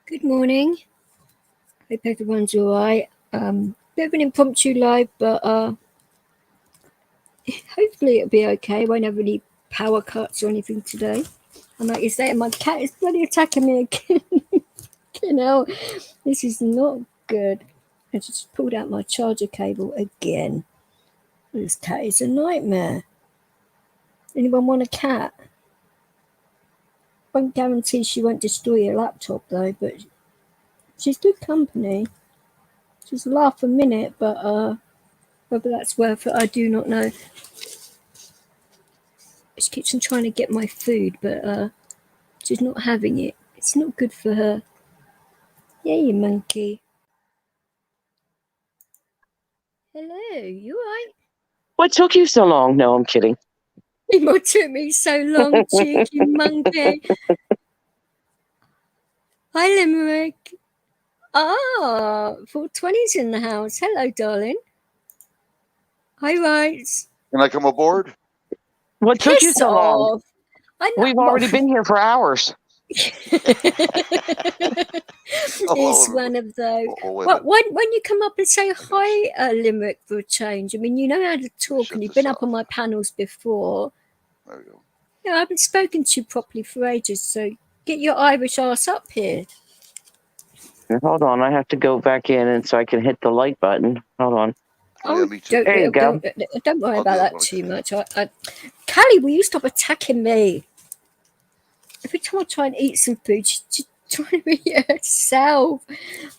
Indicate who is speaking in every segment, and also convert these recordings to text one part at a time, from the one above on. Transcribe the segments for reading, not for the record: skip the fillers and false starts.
Speaker 1: Good morning. Hope everyone's all right. Bit of an impromptu live, but hopefully it'll be okay. Won't have any power cuts or anything today. And like you say, my cat is bloody attacking me again. You know, this is not good. I just pulled out my charger cable again. This cat is a nightmare. Anyone want a cat? Won't guarantee she won't destroy your laptop though, but she's good company. She's a laugh a minute, but whether that's worth it, I do not know. She keeps on trying to get my food, but she's not having it. It's not good for her. Yeah, you monkey. Hello, you alright?
Speaker 2: What took you so long? No, I'm kidding.
Speaker 1: What took me so long, cheeky monkey? Hi, Limerick. 420's in the house. Hello, darling. Hi, Rights.
Speaker 3: Can I come aboard?
Speaker 2: What took you
Speaker 1: Piss
Speaker 2: so long?
Speaker 1: off. I know,
Speaker 2: We've already been here for hours.
Speaker 1: It's one of those. Well, when you come up and say hi, Limerick, for a change, I mean, you know how to talk and you've been up on my panels before.
Speaker 3: There we go.
Speaker 1: Yeah, I haven't spoken to you properly for ages, so get your Irish ass up here.
Speaker 2: Hold on, I have to go back in and so I can hit the light button. Hold on.
Speaker 3: Oh, yeah, me too.
Speaker 2: There you go.
Speaker 1: Don't worry
Speaker 3: I'll
Speaker 1: about
Speaker 3: do it
Speaker 1: that too much. Callie, will you stop attacking me? Every time I try and eat some food, she's trying to be herself.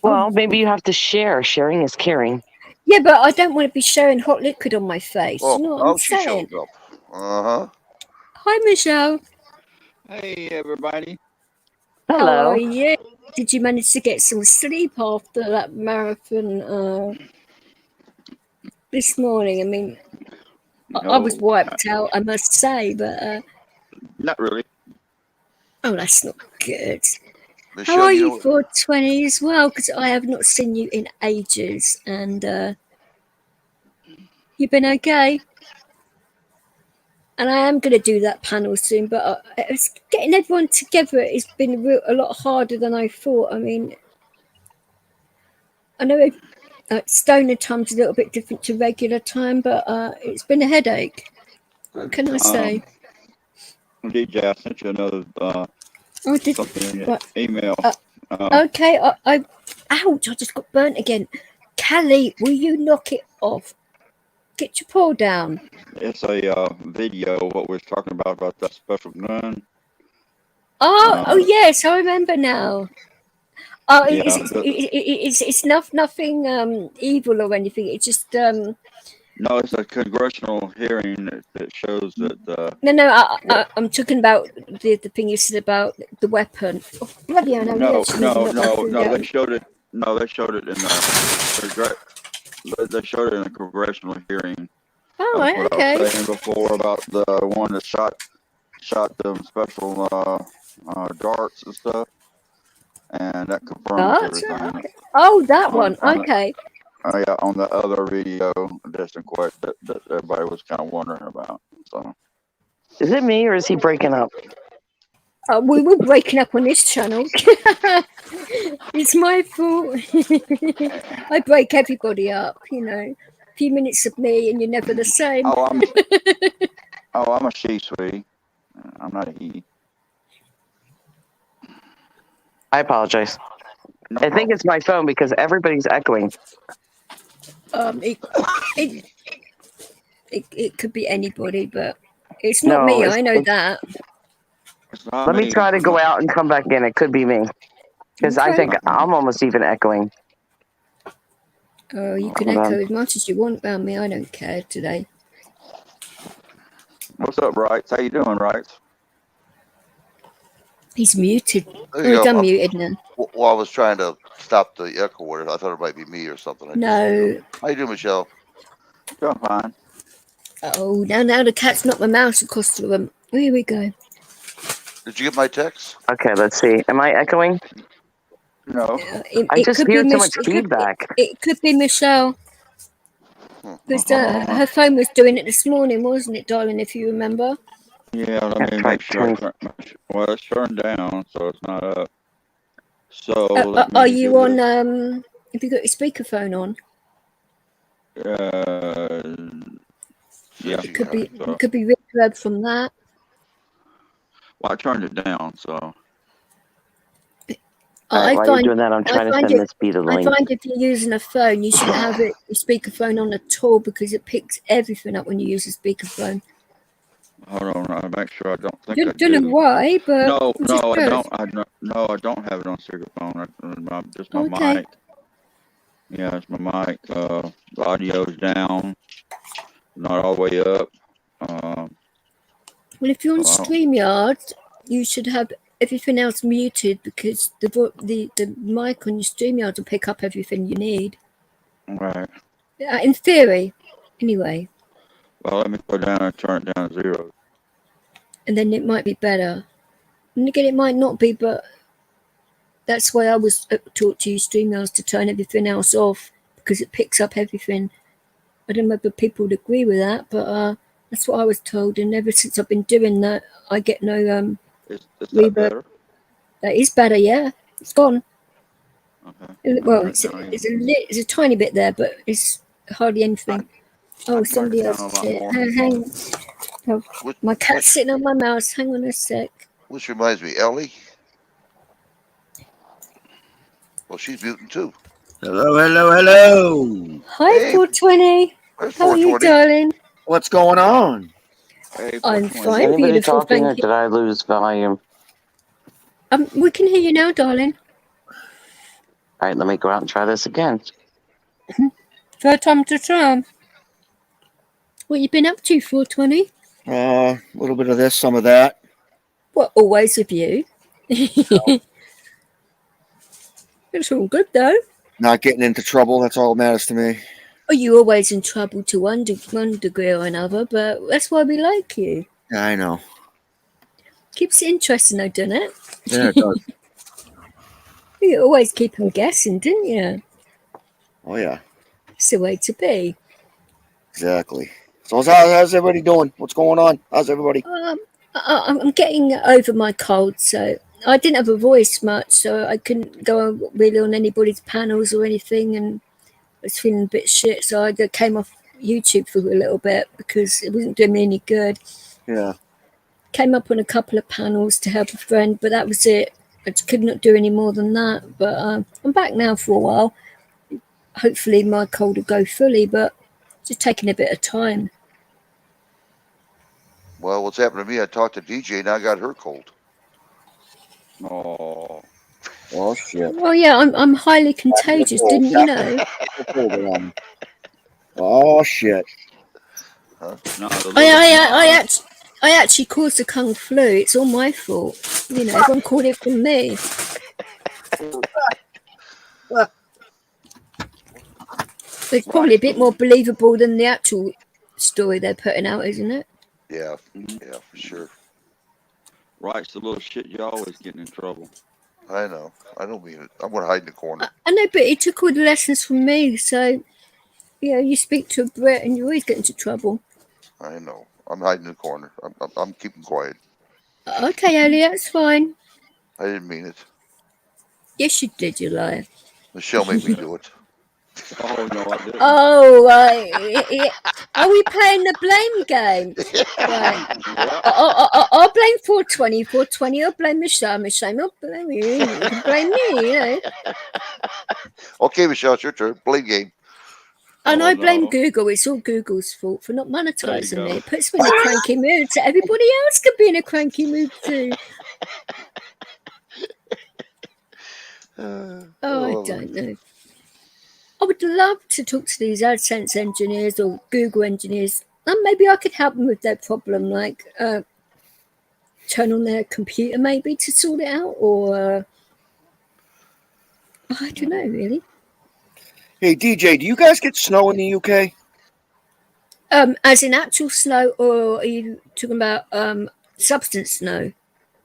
Speaker 2: Well, maybe you have to share. Sharing is caring.
Speaker 1: Yeah, but I don't want to be sharing hot liquid on my face.
Speaker 3: Oh,
Speaker 1: You know what I'm
Speaker 3: she
Speaker 1: saying?
Speaker 3: showed up. Uh-huh.
Speaker 1: Hi, Michelle.
Speaker 4: Hey, everybody.
Speaker 2: Hello.
Speaker 1: How are you? Did you manage to get some sleep after that marathon this morning? I mean, I was wiped out, I must say, but...
Speaker 4: Not really.
Speaker 1: Oh, that's not good.
Speaker 3: Michelle,
Speaker 1: How are you, 420 as well? Because I have not seen you in ages, and you've been okay? And I am going to do that panel soon, but it's getting everyone together has been a lot harder than I thought. I mean, I know stoner time's a little bit different to regular time, but it's been a headache. What can I say?
Speaker 4: DJ, I sent you another something in your email.
Speaker 1: Okay, ouch, I just got burnt again. Callie, will you knock it off? Get your paw down.
Speaker 4: It's a video of what we were talking about that special gun.
Speaker 1: Oh yes, I remember now. Oh,
Speaker 4: Yeah,
Speaker 1: it's nothing evil or anything. It's just
Speaker 4: No, it's a congressional hearing that shows that.
Speaker 1: No, I'm talking about the thing you said about the weapon. Oh, bloody hell!
Speaker 4: No, they showed it. No, they showed it in they showed it in a congressional hearing.
Speaker 1: Oh, right, okay.
Speaker 4: I was saying before about the one that shot them special darts and stuff, and that confirms everything.
Speaker 1: Okay. Oh, that one. Okay.
Speaker 4: Yeah, on the other video, distant quite that everybody was kind of wondering about. So,
Speaker 2: is it me or is he breaking up?
Speaker 1: We were breaking up on this channel. It's my fault. I break everybody up, you know. A few minutes of me and you're never the same.
Speaker 4: I'm a she, sweetie. I'm not a he.
Speaker 2: I apologize. I think it's my phone because everybody's echoing.
Speaker 1: It could be anybody, but it's not me. I know that.
Speaker 2: Let me try to go out and come back in. It could be me because I think I'm almost even echoing.
Speaker 1: Oh, you can echo as much as you want about me. I don't care today.
Speaker 4: What's up, Rights? How you doing, Rights?
Speaker 1: He's muted. He's unmuted now.
Speaker 3: Well, I was trying to stop the echo word. I thought it might be me or something.
Speaker 1: No.
Speaker 3: How you doing, Michelle?
Speaker 4: Doing fine.
Speaker 1: Oh, now the cat's knocked my mouse across the room. Here we go.
Speaker 3: Did you get my text?
Speaker 2: Okay, let's see. Am I echoing?
Speaker 4: No.
Speaker 2: I just hear so much feedback.
Speaker 1: It could be Michelle. Because her phone was doing it this morning, wasn't it, darling, if you remember?
Speaker 4: Yeah, let me make sure. Well, it's turned down, so it's not up. So let
Speaker 1: are
Speaker 4: me
Speaker 1: you
Speaker 4: do
Speaker 1: on?
Speaker 4: this.
Speaker 1: Have you got your speakerphone on?
Speaker 4: Yeah,
Speaker 3: Says you
Speaker 1: Could
Speaker 3: got
Speaker 1: be
Speaker 3: it.
Speaker 4: so.
Speaker 1: could be reverb from that.
Speaker 4: Well, I turned it down, so.
Speaker 2: All right,
Speaker 1: I
Speaker 2: while you're
Speaker 1: find
Speaker 2: doing that, I'm
Speaker 1: I
Speaker 2: trying to
Speaker 1: find
Speaker 2: send
Speaker 1: it.
Speaker 2: Miss B the
Speaker 1: I
Speaker 2: link.
Speaker 1: find if you're using a phone, you shouldn't have it your speakerphone on at all because it picks everything up when you use a speakerphone.
Speaker 4: Hold on, I'll make sure I don't think I
Speaker 1: Don't know
Speaker 4: do.
Speaker 1: why, but
Speaker 4: No,
Speaker 1: it just
Speaker 4: I
Speaker 1: does.
Speaker 4: don't. No, I don't have it on speakerphone. Just my
Speaker 1: Okay.
Speaker 4: mic. Yeah, it's my mic. The audio's down, not all the way up.
Speaker 1: Well, if you're on
Speaker 4: So
Speaker 1: StreamYard, you should have everything else muted because the mic on your StreamYard will pick up everything you need.
Speaker 4: right.
Speaker 1: In theory, anyway.
Speaker 4: Well, let me go down and turn it down to 0.
Speaker 1: And then it might be better. And again, it might not be, but that's why I was taught to use StreamYard to turn everything else off because it picks up everything. I don't know whether people would agree with that, but that's what I was told. And ever since I've been doing that, I get no
Speaker 4: Is that
Speaker 1: reverb.
Speaker 4: better?
Speaker 1: That is better, yeah. It's gone.
Speaker 4: Okay.
Speaker 1: Well,
Speaker 4: Turn it down even.
Speaker 1: it's a tiny bit there, but it's hardly anything.
Speaker 4: I
Speaker 1: Oh,
Speaker 4: turned
Speaker 1: somebody
Speaker 4: it down
Speaker 1: else
Speaker 4: a
Speaker 1: is
Speaker 4: lot
Speaker 1: here.
Speaker 4: more.
Speaker 1: Hang. Oh,
Speaker 3: Which,
Speaker 1: my cat's
Speaker 3: which,
Speaker 1: sitting on my mouse. Hang on a sec.
Speaker 3: which reminds me, Ellie. Well, she's mutant too.
Speaker 5: Hello, hello, hello.
Speaker 1: Hi,
Speaker 3: Hey,
Speaker 1: 420.
Speaker 3: there's
Speaker 1: How are you,
Speaker 3: 420.
Speaker 1: darling?
Speaker 5: What's going on?
Speaker 4: Hey,
Speaker 1: I'm
Speaker 4: 420.
Speaker 2: Is
Speaker 1: fine,
Speaker 2: anybody
Speaker 1: beautiful.
Speaker 2: talking, or
Speaker 1: Thank you.
Speaker 2: did I lose volume?
Speaker 1: We can hear you now, darling.
Speaker 2: All right, let me go out and try this again.
Speaker 1: Third time to charm. What you been up to, 420?
Speaker 5: A little bit of this, some of that.
Speaker 1: Well, always with you. It's all good, though.
Speaker 5: Not getting into trouble. That's all that matters to me.
Speaker 1: Oh, you're always in trouble to one degree or another, but that's why we like you.
Speaker 5: Yeah, I know.
Speaker 1: Keeps it interesting, though, doesn't it?
Speaker 5: Yeah, it does.
Speaker 1: You always keep them guessing, didn't you?
Speaker 5: Oh, yeah.
Speaker 1: It's the way to be.
Speaker 5: Exactly. So how's everybody doing? What's going on? How's everybody?
Speaker 1: I'm getting over my cold, so I didn't have a voice much, so I couldn't go really on anybody's panels or anything, and I was feeling a bit shit, so I came off YouTube for a little bit because it wasn't doing me any good.
Speaker 5: Yeah.
Speaker 1: Came up on a couple of panels to help a friend, but that was it. I just could not do any more than that. But I'm back now for a while. Hopefully my cold will go fully, but it's just taking a bit of time.
Speaker 3: Well, what's happened to me? I talked to DJ and I got her cold.
Speaker 4: Oh.
Speaker 5: Oh, shit.
Speaker 1: Well, yeah, I'm highly contagious, didn't you know?
Speaker 5: Oh, shit.
Speaker 3: Huh?
Speaker 4: No, the little
Speaker 1: I actually caused the Kung flu. It's all my fault. You know, everyone called it from me. It's probably a bit more believable than the actual story they're putting out, isn't it?
Speaker 3: Yeah, yeah, for sure.
Speaker 4: Wright's the little shit. You always getting in trouble.
Speaker 3: I know. I don't mean it. I'm going to hide in the corner.
Speaker 1: I know, but he took all the lessons from me. So, you know, you speak to a Brit and you always get into trouble.
Speaker 3: I know. I'm hiding in the corner. I'm keeping quiet.
Speaker 1: Okay, Ellie, that's fine.
Speaker 3: I didn't mean it.
Speaker 1: Yes, you did, you liar.
Speaker 3: Michelle made me do it.
Speaker 4: Oh, no, I didn't.
Speaker 1: Oh, are we playing the blame game? Right. I'll blame 420. 420, I'll blame Michelle. Michelle, I'll blame you. You can blame me, you know.
Speaker 3: Okay, Michelle, it's your turn. Blame game.
Speaker 1: And I blame
Speaker 4: no.
Speaker 1: Google. It's all Google's fault for not
Speaker 4: There you
Speaker 1: monetizing
Speaker 4: go.
Speaker 1: me. It puts me in a cranky mood. So everybody else could be in a cranky mood too. Oh, I don't know. I would love to talk to these AdSense engineers or Google engineers, and maybe I could help them with their problem, like turn on their computer maybe to sort it out, or I don't know really.
Speaker 5: Hey, DJ, do you guys get snow in the UK?
Speaker 1: As in actual snow, or are you talking about substance snow?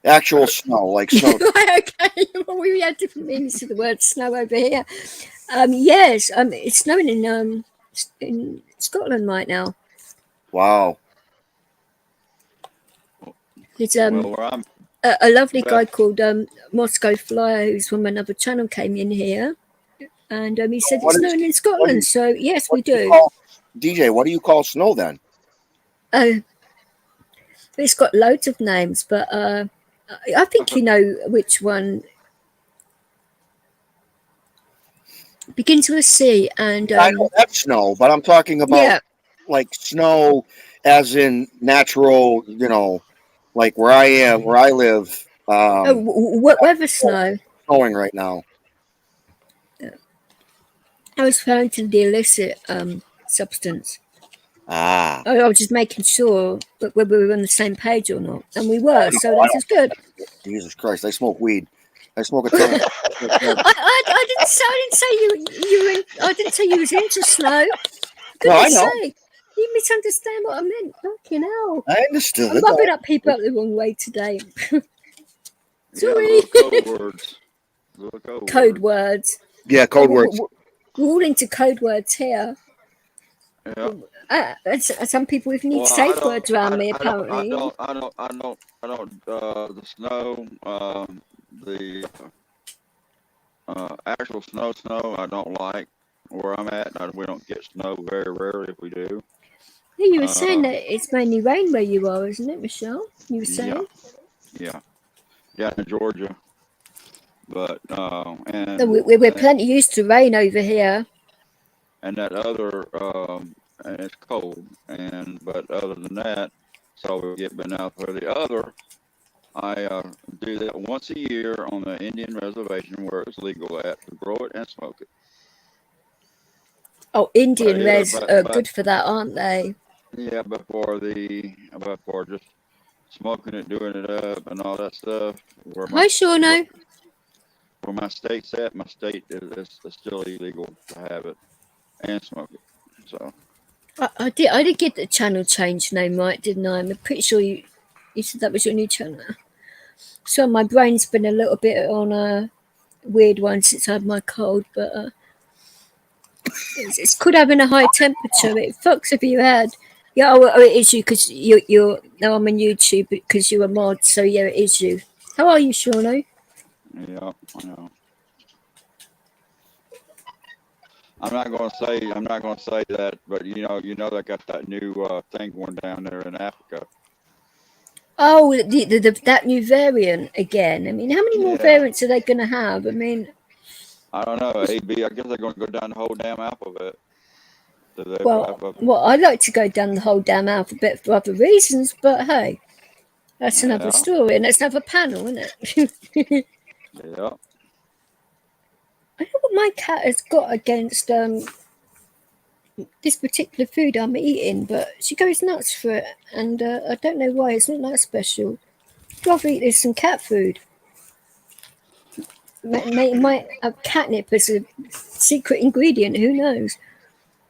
Speaker 5: Actual snow, like snow.
Speaker 1: Okay, well, we had different meanings to the word snow over here. Yes, it's snowing in Scotland right now.
Speaker 5: Wow.
Speaker 1: It's
Speaker 4: Well, where I'm
Speaker 1: a lovely
Speaker 4: But-
Speaker 1: guy called Moscow Flyer, who's from another channel, came in here, and he said
Speaker 5: What
Speaker 1: it's
Speaker 5: is-
Speaker 1: snowing in Scotland. So yes, we
Speaker 5: What do you
Speaker 1: do.
Speaker 5: call- DJ, what do you call snow then?
Speaker 1: It's got loads of names, but I think you know which one begins with a C. And
Speaker 5: I know that's snow, but I'm talking about
Speaker 1: yeah,
Speaker 5: like snow as in natural, you know, like where I live,
Speaker 1: weather snow.
Speaker 5: snowing right now.
Speaker 1: I was referring to the illicit substance.
Speaker 5: Ah.
Speaker 1: I was just making sure that whether we were on the same page or not, and we were. So this is good.
Speaker 5: Jesus Christ, I smoke weed. I smoke a ton of
Speaker 1: I didn't say you were in, I didn't say you was into snow.
Speaker 5: No, I
Speaker 1: Goodness
Speaker 5: know.
Speaker 1: sake, you misunderstand what I meant. Fucking hell.
Speaker 5: I understood
Speaker 1: I'm
Speaker 5: it.
Speaker 1: rubbing up people up the wrong way today. Sorry.
Speaker 4: Yeah, code words.
Speaker 1: Code words.
Speaker 5: Yeah, code words.
Speaker 1: We're all into code words here.
Speaker 4: Yeah.
Speaker 1: Some people even need safe words around me, apparently.
Speaker 4: I don't, the snow, the actual snow, I don't like where I'm at. We don't get snow very rarely if we do.
Speaker 1: Yeah, you were saying that it's mainly rain where you are, isn't it, Michelle? You were saying?
Speaker 4: Yeah, in Georgia. But, and
Speaker 1: No, we're plenty used to rain over here.
Speaker 4: and that other, and it's cold, but other than that, so we get been out for the other. I do that once a year on the Indian reservation where it's legal at to grow it and smoke it.
Speaker 1: Oh, Indian res are good for that, aren't they?
Speaker 4: Yeah, before just smoking it, doing it up, and all that stuff.
Speaker 1: Hi, Shauno.
Speaker 4: Where my state's at, my state is still illegal to have it and smoke it. So
Speaker 1: I did get the channel change name right, didn't I? I'm pretty sure you said that was your new channel. So my brain's been a little bit on a weird one since I had my cold, but it's good having a high temperature. It fucks if you had. Yeah, oh, it is you because you're now I'm on YouTube because you're a mod. So yeah, it is you. How are you, Shauno?
Speaker 4: yeah, I know. I'm not gonna say that, but you know they got that new thing going down there in Africa.
Speaker 1: Oh, that new variant again. I mean, how many more variants are they going to have? I mean,
Speaker 4: I don't know. AB, I guess they're going to go down the whole damn alphabet.
Speaker 1: Well, I like to go down the whole damn alphabet for other reasons, but hey, that's another story, and that's another panel, isn't it?
Speaker 4: Yeah.
Speaker 1: I don't know what my cat has got against this particular food I'm eating, but she goes nuts for it, and I don't know why. It's not that special. I'd rather eat this than cat food. Might have catnip as a secret ingredient. Who knows?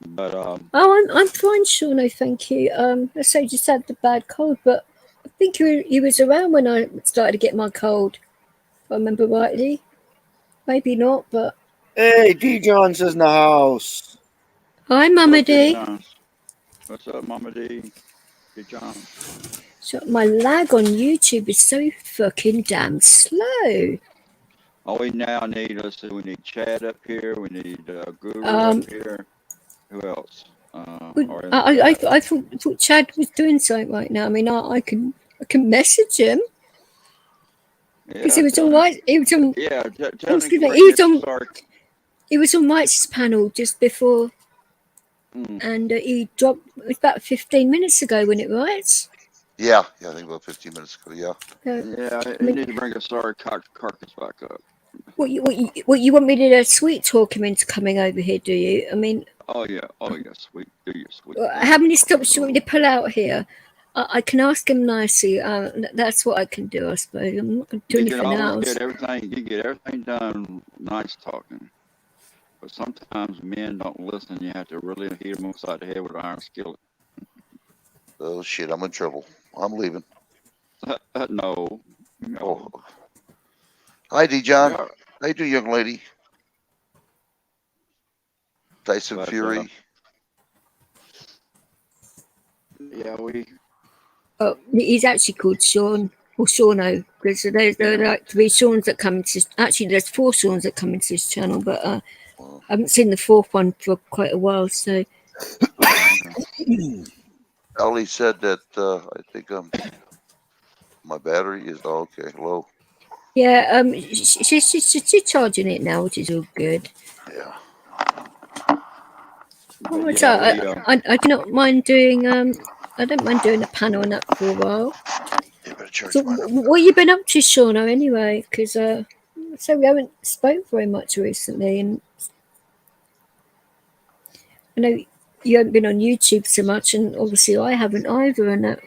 Speaker 4: But
Speaker 1: I'm fine, Shauno, thank you. I say just had the bad cold, but I think he was around when I started to get my cold. If I remember rightly. Maybe not, but
Speaker 5: Hey, D John's in the house.
Speaker 1: hi, Mama D.
Speaker 4: What's up, Mama D? Good job.
Speaker 1: So my lag on YouTube is so fucking damn slow.
Speaker 4: All we now need, we need Chad up here. We need Guru up here. Who else?
Speaker 1: I thought Chad was doing something right now. I mean, I can message him because he was on right. He was on.
Speaker 4: Yeah,
Speaker 1: he was on Mike's panel just before, and he dropped. It was about 15 minutes ago when it writes.
Speaker 3: Yeah, I think about 15 minutes ago. Yeah.
Speaker 4: You need to bring a sorry carcass back up.
Speaker 1: What you want me to sweet talk him into coming over here? Do you? I mean.
Speaker 4: Oh yeah, sweet. Do you sweet?
Speaker 1: How many stops do you want me to pull out here? I can ask him nicely. That's what I can do, I suppose. I'm not going to do anything else.
Speaker 4: You get everything done nice talking. But sometimes men don't listen. You have to really hit them upside the head with an iron skillet.
Speaker 3: Oh shit, I'm in trouble. I'm leaving.
Speaker 4: No.
Speaker 3: Oh. Hi, D John. How you doing, young lady? Tyson Fury.
Speaker 4: Yeah,
Speaker 1: Oh, he's actually called Sean or Shauno. because there are like 3 Seans that come into. Actually, there's 4 Seans that come into this channel, but I haven't seen the 4th one for quite a while. So
Speaker 3: Ellie said that I think my battery is okay low.
Speaker 1: yeah, she's charging it now, which is all good.
Speaker 3: Yeah.
Speaker 1: Oh,
Speaker 4: Yeah,
Speaker 1: I do not mind doing I don't mind doing a panel on that for a while.
Speaker 3: You better charge
Speaker 1: So
Speaker 3: mine up.
Speaker 1: what have you been up to, Shauna, anyway? Because so we haven't spoke very much recently, and I know you haven't been on YouTube so much, and obviously I haven't either. And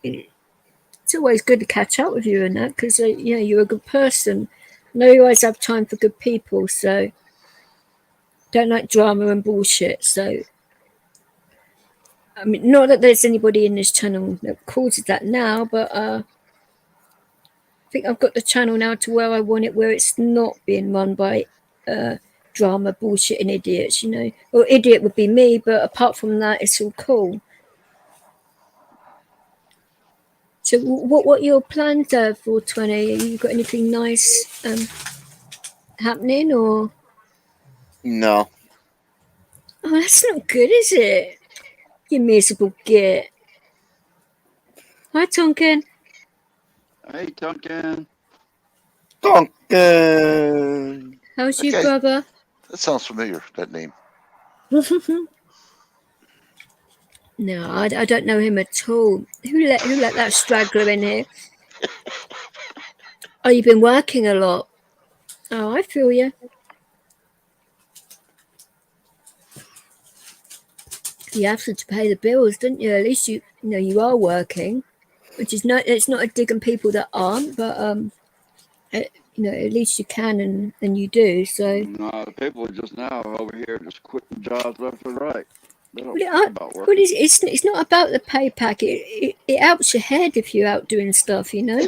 Speaker 1: it's always good to catch up with you and that, because you know, you're a good person. I know you always have time for good people, so don't like drama and bullshit. So I mean, not that there's anybody in this channel that causes that now, but I think I've got the channel now to where I want it, where it's not being run by drama, bullshit, and idiots, you know. Well, idiot would be me, but apart from that, it's all cool. So, what are your plans for 20? Have you got anything nice happening, or?
Speaker 5: No.
Speaker 1: Oh, that's not good, is it? You miserable git. Hi, Tonkin.
Speaker 4: Hey, Duncan.
Speaker 5: Duncan.
Speaker 1: How's your
Speaker 3: Okay.
Speaker 1: brother?
Speaker 3: That sounds familiar, that name.
Speaker 1: No, I don't know him at all. Who let that straggler in here? Oh, you've been working a lot. Oh, I feel you. You have to pay the bills, don't you? At least you know you are working, which is not. It's not a dig on people that aren't, but you know, at least you can and you do. So
Speaker 4: No, the people just now over here just quitting jobs left and right. They don't
Speaker 1: well,
Speaker 4: care about work.
Speaker 1: well, it's not about the pay pack. It helps your head if you're out doing stuff, you know.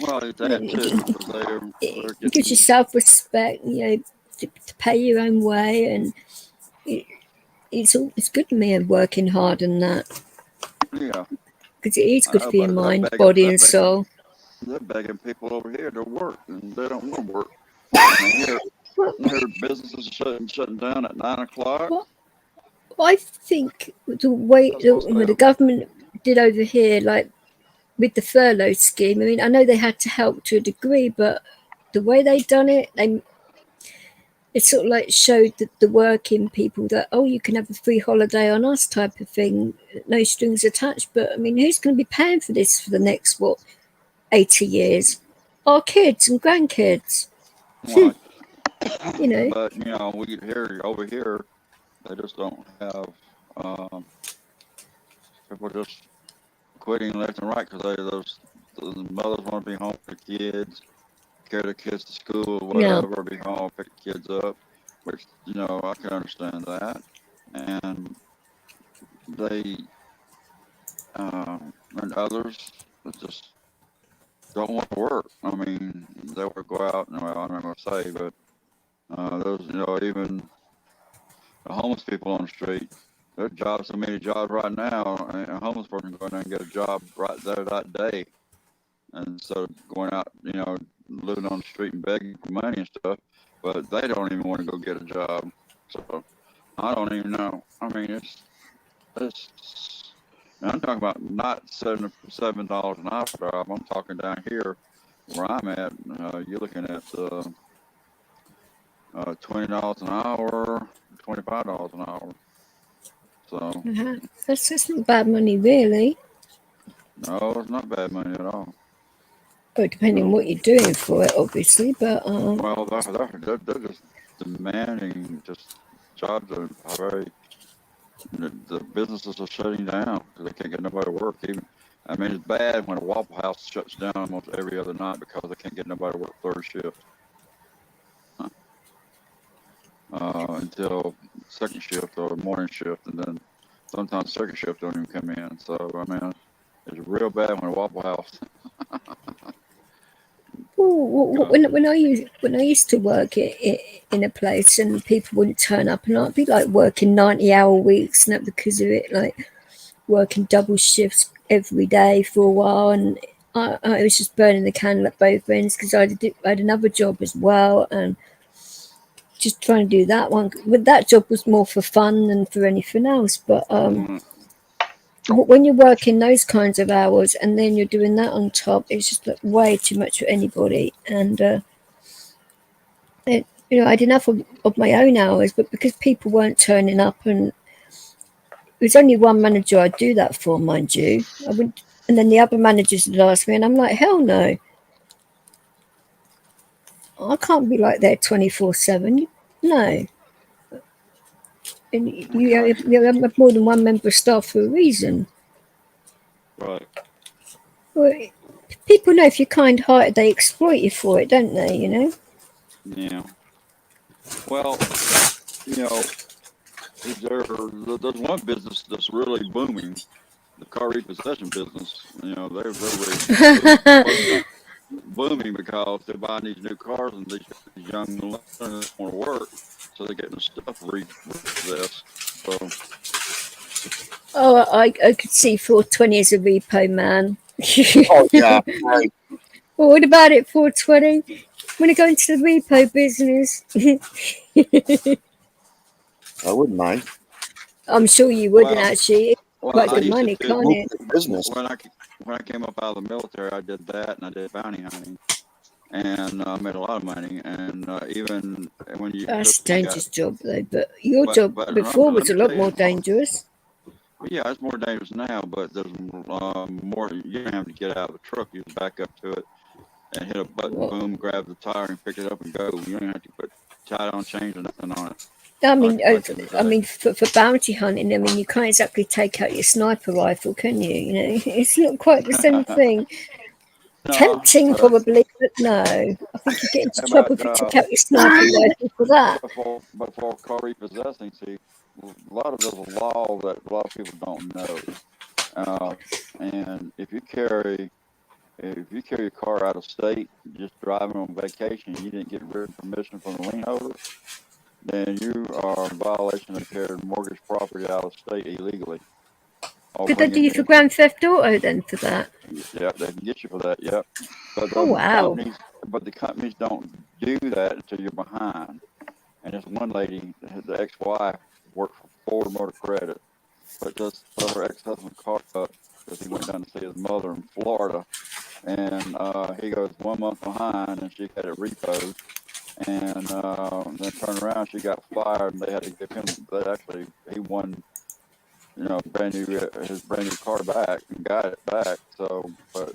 Speaker 4: Well, it's that too. Because they're
Speaker 1: It
Speaker 4: getting,
Speaker 1: gives you self-respect, you know, to pay your own way, and it's good to me working hard and that,
Speaker 4: yeah.
Speaker 1: because it is good
Speaker 4: I know,
Speaker 1: for your
Speaker 4: but
Speaker 1: mind, body, and soul.
Speaker 4: They're begging people over here to work, and they don't want to work. And their businesses shutting down at 9 o'clock.
Speaker 1: Well, I think the way the government did over here, like with the furlough scheme, I mean, I know they had to help to a degree, but the way they done it, it sort of like showed the working people that, oh, you can have a free holiday on us type of thing, no strings attached. But I mean, who's going to be paying for this for the next 80 years? Our kids and grandkids.
Speaker 4: Right.
Speaker 1: You know.
Speaker 4: But you know, over here, they just don't have people just quitting left and right because those mothers want to be home with the kids, carry the kids to school, whatever, be home, pick the kids up, which, you know, I can understand that. And they, and others just don't want to work. I mean, they would go out, and well, I'm not going to say, but those, you know, even the homeless people on the street, there's jobs, so many jobs right now, and a homeless person can go in there and get a job right there that day. And instead of going out, you know, living on the street and begging for money and stuff, but they don't even want to go get a job. So I don't even know. I mean, it's I'm talking about not $7 an hour job. I'm talking down here where I'm at. You're looking at $20 an hour, $25 an hour. So
Speaker 1: That's not bad money, really.
Speaker 4: no, it's not bad money at all.
Speaker 1: But depending on what you're doing for it, obviously. But
Speaker 4: well, they're just demanding just jobs are very. The businesses are shutting down because they can't get nobody to work. Even, I mean, it's bad when a Waffle House shuts down almost every other night because they can't get nobody to work third shift until second shift or morning shift, and then sometimes second shift don't even come in. So I mean, it's real bad when a Waffle House.
Speaker 1: when I used to work in a place and people wouldn't turn up, and I'd be like working 90-hour weeks, and that because of it, like working double shifts every day for a while, and I was just burning the candle at both ends because I had another job as well, and just trying to do that one. But that job was more for fun than for anything else. But when you're working those kinds of hours and then you're doing that on top, it's just like way too much for anybody. And I did enough of my own hours, but because people weren't turning up, and it was only one manager I'd do that for, mind you. I wouldn't, and then the other managers would ask me, and I'm like, hell no. I can't be like that 24/7. No. And you have more than one member of staff for a reason.
Speaker 4: Right.
Speaker 1: Well, people know if you're kind-hearted, they exploit you for it, don't they?
Speaker 4: Yeah. Well, there's one business that's really booming, the car repossession business. They're really booming because they're buying these new cars, and these young learners want to work, so they're getting the stuff repossessed. So.
Speaker 1: Oh, I could see 420 as a repo, man.
Speaker 5: Oh yeah, right.
Speaker 1: Well, what about it, 420? Want to go into the repo business?
Speaker 5: I wouldn't mind.
Speaker 1: I'm sure you wouldn't, actually. It's quite good money, can't it?
Speaker 5: Business.
Speaker 4: When I came up out of the military, I did that, and I did bounty hunting, and I made a lot of money. And even when
Speaker 1: that's a dangerous job, though. But your job before was a lot more dangerous.
Speaker 4: Well, yeah, it's more dangerous now, but there's more. You don't have to get out of the truck. You just back up to it and hit a button, boom, grab the tire, and pick it up and go. You don't have to put tie on chains or nothing on it.
Speaker 1: I mean, for bounty hunting, you can't exactly take out your sniper rifle, can you? It's not quite the same thing. No, tempting, probably, but no. I think you get into trouble if you take out your sniper rifle for that.
Speaker 4: But for car repossessing, see, a lot of there's a law that a lot of people don't know. And if you carry your car out of state, just driving on vacation, you didn't get written permission from the lien holder, then you are in violation of carrying mortgage property out of state illegally.
Speaker 1: Could they do you for grand theft auto then for that?
Speaker 4: Yeah, they can get you for that. Yep. But the companies don't do that until you're behind. And there's one lady, the ex-wife, worked for Ford Motor Credit, but just her ex-husband car up because he went down to see his mother in Florida, and he goes 1 month behind, and she had it repoed, and then turned around, she got fired, and they had to give him. But actually, he won, his brand new car back and got it back. So, but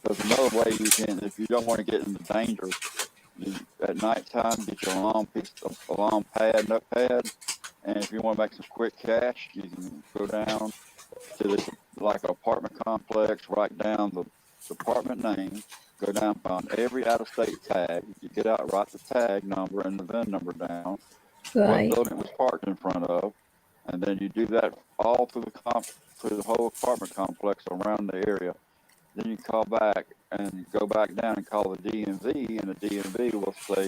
Speaker 4: there's another way you can, if you don't want to get into danger. At nighttime, get your alarm pad, notepad, and if you want to make some quick cash, you can go down to this like apartment complex, write down the apartment name, go down, find every out-of-state tag. You get out, write the tag number and the VIN number down,
Speaker 1: right.
Speaker 4: What building it was parked in front of, and then you do that all through the whole apartment complex around the area. Then you call back and go back down and call the DMV, and the DMV will say,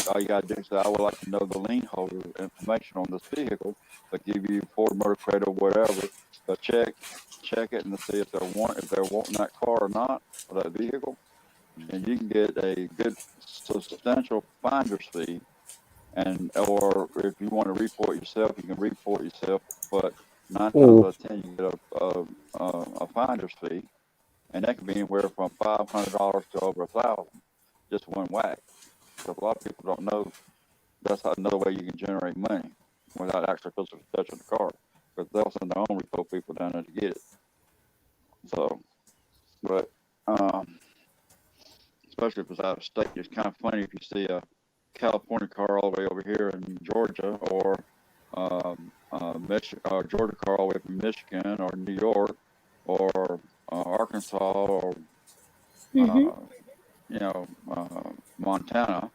Speaker 4: all you got to do is say, I would like to know the lien holder information on this vehicle. They'll give you Ford Motor Credit or whatever. They'll check it and see if they're wanting that car or not, or that vehicle. And you can get a good substantial finder's fee. Or if you want to report yourself, you can report yourself. But 9 times out of 10, you get a finder's fee. And that can be anywhere from $500 to over $1,000, just one whack. So a lot of people don't know that's another way you can generate money without actually physically touching the car, because they'll send their own repo people down there to get it. So, but especially if it's out of state, it's kind of funny if you see a California car all the way over here in Georgia, or Georgia car all the way from Michigan or New York or Arkansas or Montana,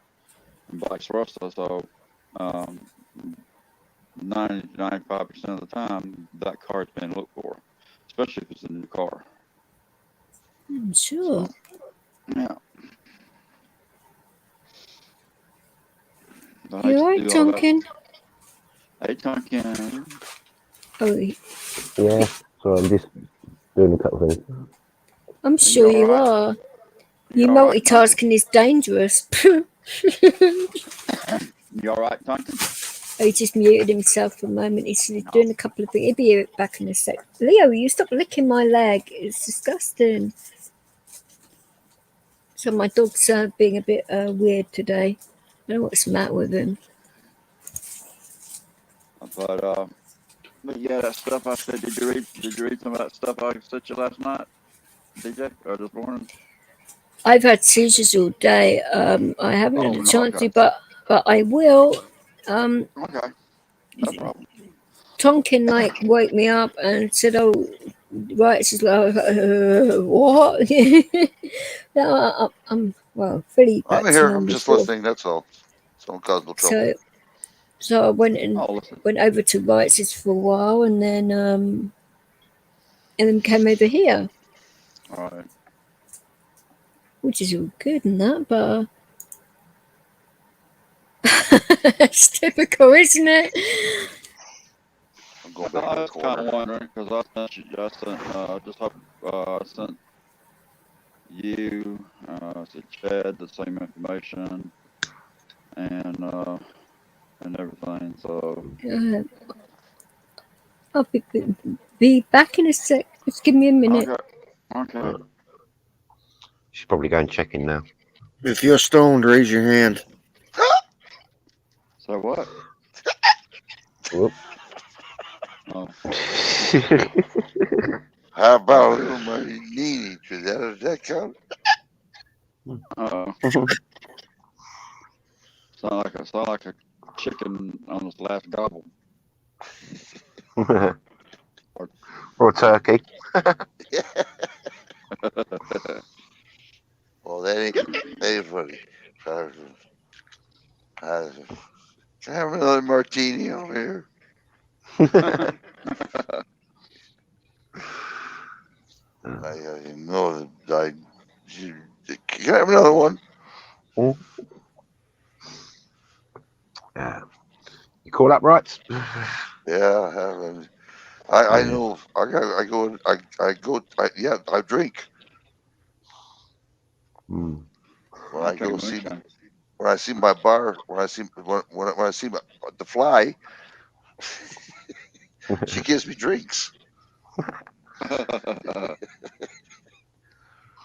Speaker 4: and vice versa. So 90-95% of the time that car has been looked for, especially if it's a new car.
Speaker 1: I'm sure.
Speaker 4: So, yeah.
Speaker 1: You all right, Tonkin?
Speaker 4: Hey, Tonkin.
Speaker 1: Oh,
Speaker 6: yeah. So I'm just doing a couple of things.
Speaker 1: I'm sure
Speaker 4: You
Speaker 1: you
Speaker 4: all right?
Speaker 1: are. You
Speaker 4: You all right, Tonkin?
Speaker 1: multitasking is dangerous.
Speaker 4: You all right, Tonkin?
Speaker 1: Oh, he just muted himself for a moment. He's doing a couple of things. He'll be back in a sec. Leo, you stop licking my leg. It's disgusting. So my dog's being a bit weird today. I don't know what's the matter with him.
Speaker 4: But yeah, that stuff I said. Did you read some of that stuff I sent you last night, DJ, or this morning?
Speaker 1: I've had seizures all day. I haven't had a
Speaker 4: no,
Speaker 1: chance
Speaker 4: okay.
Speaker 1: to, but I will.
Speaker 4: Okay, no problem.
Speaker 1: Tonkin woke me up and said, "Oh, right." She's like, "What?" No, I'm fully
Speaker 3: I'm
Speaker 1: back to
Speaker 3: here. I'm
Speaker 1: normal
Speaker 3: just
Speaker 1: form.
Speaker 3: listening. That's all. So don't cause no trouble.
Speaker 1: So I went
Speaker 4: Listen.
Speaker 1: over to Wrights's for a while, and then came over here,
Speaker 4: All right.
Speaker 1: which is all good and that, but it's typical, isn't it?
Speaker 3: I'm going back
Speaker 4: I
Speaker 3: in the
Speaker 4: was kind of
Speaker 3: corner.
Speaker 4: wondering because I sent you, to Chad the same information and everything. So
Speaker 1: Uh, I'll be back in a sec. Just give me a minute.
Speaker 4: okay.
Speaker 6: She's probably going checking now.
Speaker 5: If you're stoned, raise your hand.
Speaker 4: So what?
Speaker 6: Whoop.
Speaker 4: Oh,
Speaker 3: How about a little martini? Does that count?
Speaker 4: sound like a chicken on his last gobble.
Speaker 6: Or a turkey.
Speaker 3: Well, that ain't funny. Can I have another martini over here? I know that can I have another one?
Speaker 6: Yeah. You call up rights?
Speaker 3: Yeah, I have. I know. I drink.
Speaker 6: Mm.
Speaker 3: When
Speaker 4: I
Speaker 3: I go
Speaker 4: drink
Speaker 3: see
Speaker 4: moonshine.
Speaker 3: when I see my bar, when I see the fly, she gives me drinks.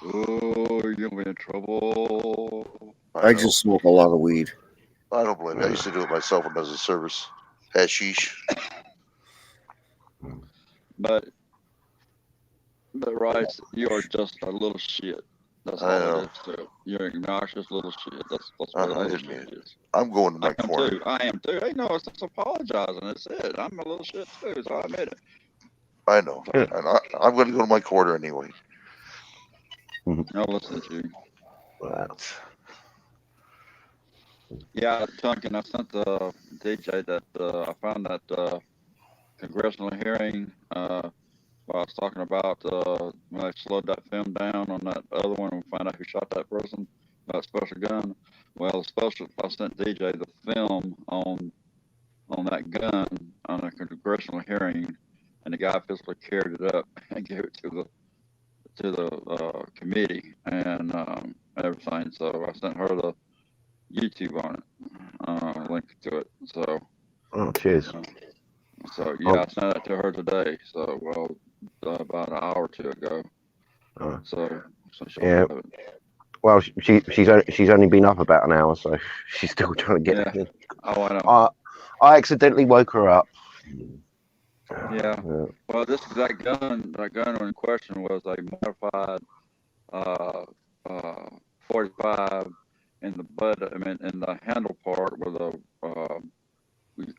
Speaker 4: Oh, you're gonna be in trouble.
Speaker 5: I just smoke a lot of weed.
Speaker 3: I don't blame you. I used to do it myself when I was in service. Hashish.
Speaker 4: But Rice, you are just a little shit. That's
Speaker 3: I
Speaker 4: all
Speaker 3: know.
Speaker 4: it is. So you're an obnoxious little shit. That's what a
Speaker 3: I
Speaker 4: little
Speaker 3: didn't mean
Speaker 4: shit
Speaker 3: it.
Speaker 4: is.
Speaker 3: I'm going to
Speaker 4: I
Speaker 3: my
Speaker 4: am
Speaker 3: corner.
Speaker 4: too. I am too. Hey, no, it's just apologizing. That's it. I'm a little shit too, so I admit it.
Speaker 3: I know.
Speaker 4: So,
Speaker 3: And I'm going to go to my corner anyway.
Speaker 4: I'll listen to you.
Speaker 6: Wow.
Speaker 4: Yeah, Duncan, I sent the DJ that I found that congressional hearing. I was talking about when they slowed that film down on that other one and find out who shot that person, that special gun. Well, I sent DJ the film on that gun on a congressional hearing, and the guy physically carried it up and gave it to the committee and everything. So I sent her the YouTube on it, link to it. So
Speaker 6: Oh, cheers.
Speaker 4: Yeah, I sent that to her today. So about an hour or two ago. So she'll have it.
Speaker 6: Well, she's only been up about an hour, so she's still trying to get in.
Speaker 4: Oh, I know.
Speaker 6: I accidentally woke her up.
Speaker 4: Yeah. Well, that gun in question was a modified 45 in the butt. I mean, in the handle part where the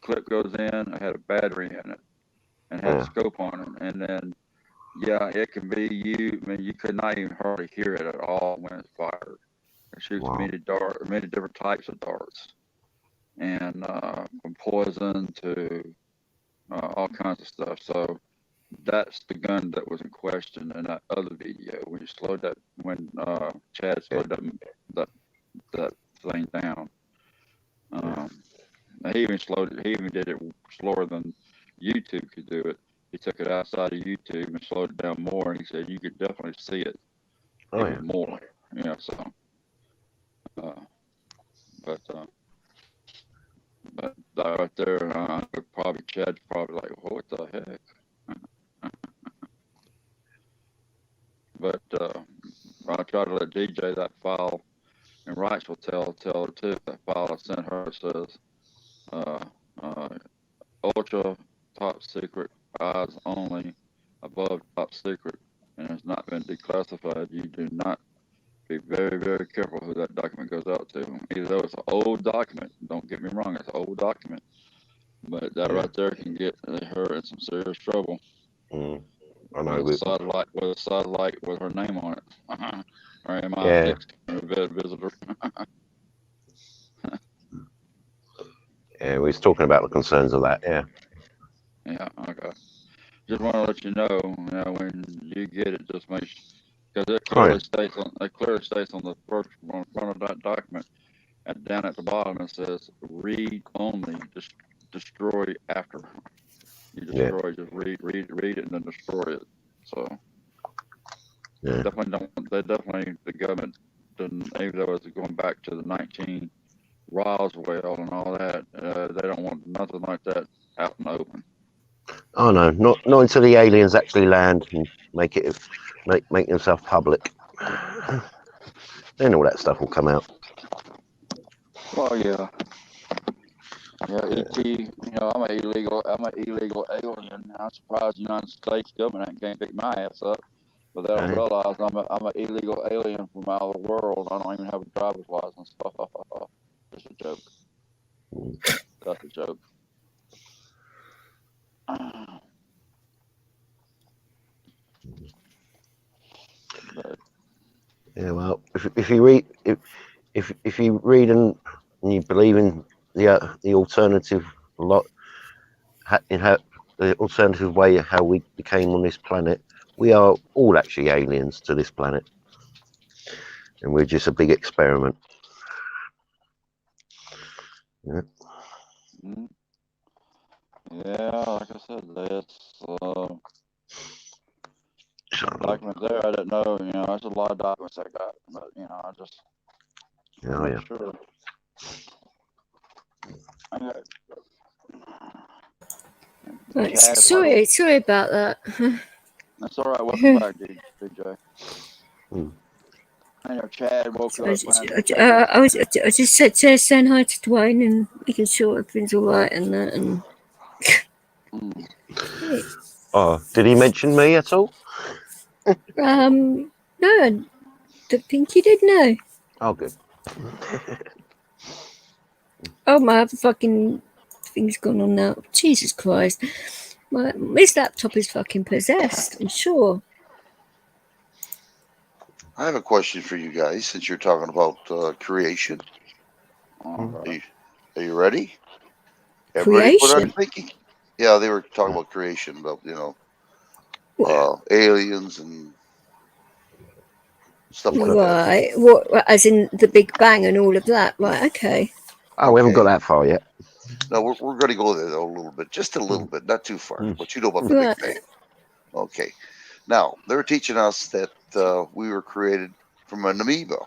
Speaker 4: clip goes in. I had a battery in it and had a scope on it, and then it can be you. I mean, you could not even hardly hear it at all when it's fired. It shoots many different types of darts, and from poison to all kinds of stuff. So that's the gun that was in question in that other video when Chad slowed that thing down. He even did it slower than YouTube could do it. He took it outside of YouTube and slowed it down more, and he said you could definitely see it.
Speaker 6: Oh,
Speaker 4: even
Speaker 6: yeah.
Speaker 4: more. You know, so. But that right there, probably Chad's probably like, what the heck? But I try to let DJ that file, and Rice will tell her too. That file I sent her says, ultra top secret, eyes only, above top secret, and it's not been declassified. You do not be very, very careful who that document goes out to. Even though it's an old document, don't get me wrong, it's an old document, but that right there can get her in some serious trouble.
Speaker 6: I know.
Speaker 4: With a satellite with her name on it, or
Speaker 6: Yeah.
Speaker 4: MI6 visitor.
Speaker 6: Yeah, we was talking about the concerns of that. Yeah.
Speaker 4: Yeah. Okay. Just want to let you know, when you get it, just make sure, because it clearly states on the first on front of that document, and down at the bottom it says read only, destroy after. You destroy, just read it and then destroy it. So the government didn't, even though it's going back to the 19 Roswell and all that, they don't want nothing like that out in the open.
Speaker 6: Oh no, not until the aliens actually land and make themselves public. Then all that stuff will come out.
Speaker 4: Well, yeah. ET. I'm an illegal alien. I'm surprised the United States government can't pick my ass up, but they don't realize I'm an illegal alien from out of the world. I don't even have a driver's license. It's a joke. That's a joke.
Speaker 6: Yeah, well, if you read if you read and you believe in the alternative lot, the alternative way of how we became on this planet, we are all actually aliens to this planet, and we're just a big experiment. Yeah.
Speaker 4: Yeah, like I said, that's document there. I didn't know. There's a lot of documents I got, but I just make sure.
Speaker 1: Right, sorry about that.
Speaker 4: That's all right. Welcome back, DJ. I know Chad woke up.
Speaker 1: I just said saying hi to Dwayne and making sure everything's all right and that. And
Speaker 6: Oh, did he mention me at all?
Speaker 1: No, I don't think he did. No.
Speaker 6: Oh, good.
Speaker 1: Oh, my other fucking thing's gone on now. Jesus Christ. This laptop is fucking possessed, I'm sure.
Speaker 3: I have a question for you guys, since you're talking about creation. Are you ready? Everybody put on thinking. Yeah, they were talking about creation, about aliens and stuff like that.
Speaker 1: Right. What? As in the Big Bang and all of that? Right. Okay.
Speaker 6: Oh, we haven't got that far yet.
Speaker 3: No, we're going to go there though, a little bit, just a little bit, not too far. What you know about the Big Bang? Okay. Now they're teaching us that we were created from an amoeba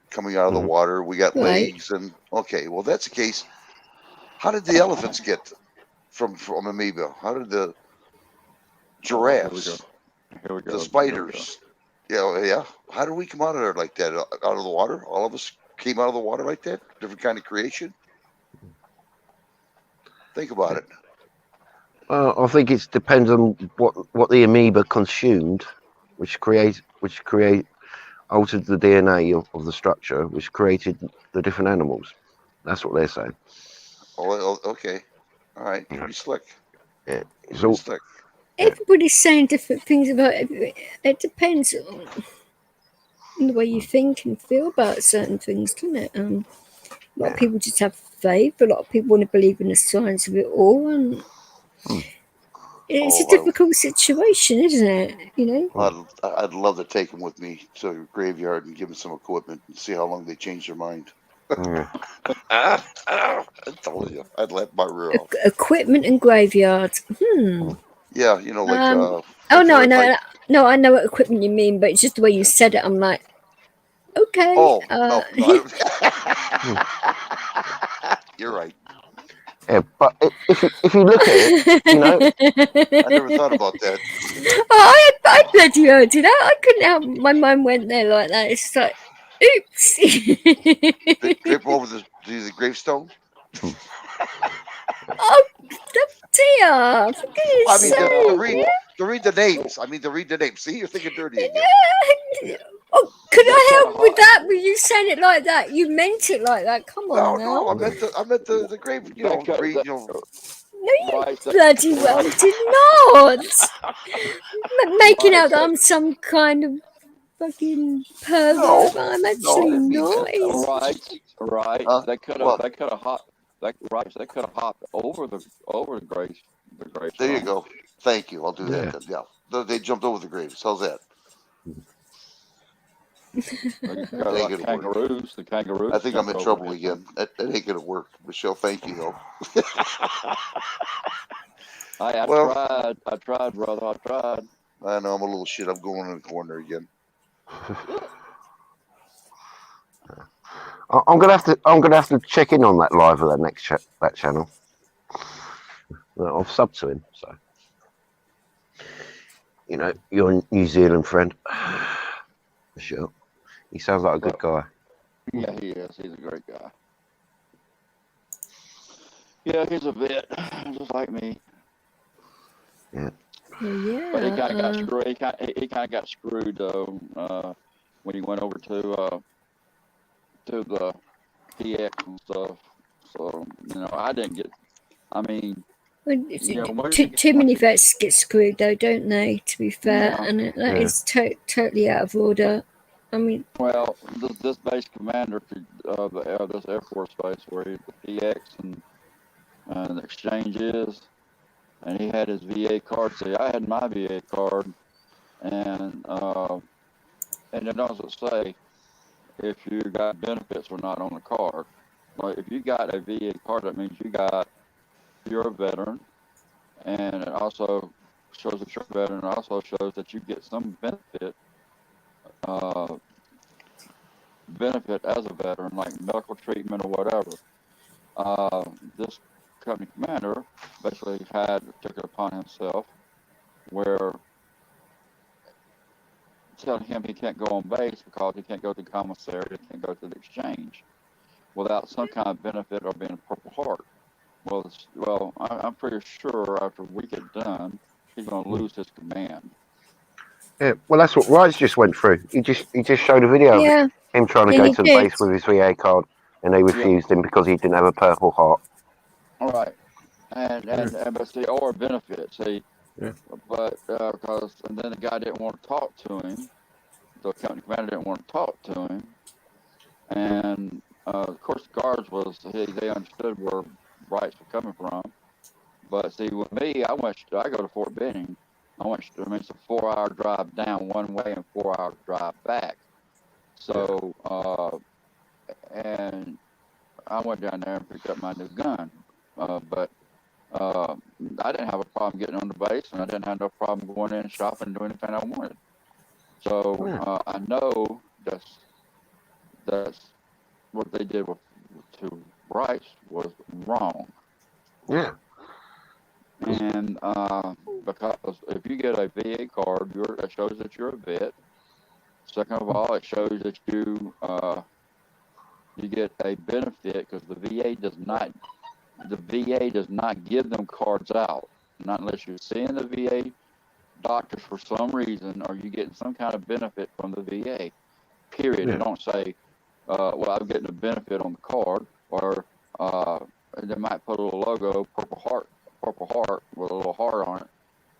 Speaker 3: coming out of the water. We got legs, and well, that's the case. How did the elephants get from amoeba? How did the giraffes, the spiders? Yeah. How did we come out of there like that? Out of the water? All of us came out of the water like that? Different kind of creation? Think about it.
Speaker 6: I think it depends on what the amoeba consumed, which altered the DNA of the structure, which created the different animals. That's what they're saying.
Speaker 3: Oh, okay. All right. Pretty slick.
Speaker 6: Yeah.
Speaker 3: Slick.
Speaker 1: Everybody's saying different things about it. It depends on the way you think and feel about certain things, doesn't it? A lot of people just have faith. A lot of people want to believe in the science of it all, and it's a difficult situation, isn't it?
Speaker 3: I'd love to take them with me to a graveyard and give them some equipment and see how long they change their mind. I told you, I'd let my rear off.
Speaker 1: Equipment and graveyards.
Speaker 3: Yeah, like.
Speaker 1: I know what equipment you mean, but it's just the way you said it. I'm like, Okay.
Speaker 3: Oh, no. You're right.
Speaker 6: Yeah, but if you look at it, you know,
Speaker 3: I never thought about that.
Speaker 1: I bloody heard it. I couldn't help. My mind went there like that. It's like, oops.
Speaker 3: Drape over the gravestone.
Speaker 1: Oh dear! For
Speaker 3: I
Speaker 1: goodness
Speaker 3: mean,
Speaker 1: sake!
Speaker 3: to read the names. I mean, to read the names. See, you're thinking dirty again.
Speaker 1: Oh, could
Speaker 4: They
Speaker 1: I
Speaker 4: cut a
Speaker 1: help with
Speaker 4: hot.
Speaker 1: that? Were you saying it like that? You meant it like that. Come on
Speaker 3: No.
Speaker 1: now.
Speaker 3: I meant the grave.
Speaker 4: They cut.
Speaker 3: Read.
Speaker 4: They,
Speaker 1: No, you
Speaker 4: right.
Speaker 1: bloody well
Speaker 4: Right.
Speaker 1: did not. Making
Speaker 4: Right.
Speaker 1: out that I'm some kind of fucking pervert,
Speaker 3: No,
Speaker 1: but I'm
Speaker 3: no, I
Speaker 1: actually
Speaker 3: didn't mean
Speaker 1: not.
Speaker 3: that.
Speaker 4: Right.
Speaker 3: Huh?
Speaker 4: They cut a.
Speaker 3: What?
Speaker 4: They cut a hot. They cut a hop over the grave. The gravestone.
Speaker 3: There you go. Thank you. I'll do
Speaker 6: Yeah.
Speaker 3: that then. Yeah. They jumped over the graves. How's that?
Speaker 4: They got
Speaker 3: That ain't
Speaker 4: like
Speaker 3: gonna work.
Speaker 4: kangaroos. The kangaroos.
Speaker 3: I think I'm in
Speaker 4: jumped
Speaker 3: trouble
Speaker 4: over it.
Speaker 3: again. That ain't gonna work. Michelle, thank you though.
Speaker 4: I
Speaker 3: Well-
Speaker 4: tried. I tried, brother. I tried.
Speaker 3: I know I'm a little shit. I'm going in the corner again.
Speaker 6: I'm gonna have to check in on that live of that next that channel. I've subbed to him, so you know, your New Zealand friend. For sure. He sounds like a good guy.
Speaker 4: Yeah, he is. He's a great guy. Yeah, he's a vet, just like me.
Speaker 1: Yeah.
Speaker 4: But he kind of got screwed. He kind of got screwed though when he went over to the PX and stuff. So I didn't get. I mean,
Speaker 1: too many vets get screwed though, don't they? To be fair,
Speaker 4: Yeah.
Speaker 1: and that is totally out of order. I mean,
Speaker 4: well, this base commander of this Air Force base where the PX and the exchange is, and he had his VA card. See, I had my VA card, and it doesn't say if you got benefits or not on the card. Like if you got a VA card, that means you're a veteran, and it also shows that you're a veteran. It also shows that you get some benefit as a veteran, like medical treatment or whatever. This company commander basically took it upon himself where telling him he can't go on base because he can't go to the commissary, he can't go to the exchange without some kind of benefit or being a Purple Heart. Well, I'm pretty sure after we get done, he's going to lose his command.
Speaker 6: Yeah, well, that's what Rice just went through. He just showed a video of him trying to go to the base with his VA card, and they refused him because he didn't have a Purple Heart.
Speaker 4: All right, and but see, or benefit, see, but because and then the guy didn't want to talk to him. The company commander didn't want to talk to him, and of course the guards they understood where Rights were coming from. But see, with me, I go to Fort Benning. It's a 4-hour drive down one way and 4-hour drive back. So, and I went down there and picked up my new gun. But I didn't have a problem getting on the base, and I didn't have no problem going in and shopping and doing anything I wanted. So I know that's what they did to Rice was wrong.
Speaker 6: Yeah.
Speaker 4: And because if you get a VA card, it shows that you're a vet. Second of all, it shows that you get a benefit because the VA does not give them cards out, not unless you're seeing the VA doctors for some reason, or you getting some kind of benefit from the VA. Period. They don't say, well, I'm getting a benefit on the card, or they might put a little logo, Purple Heart with a little heart on it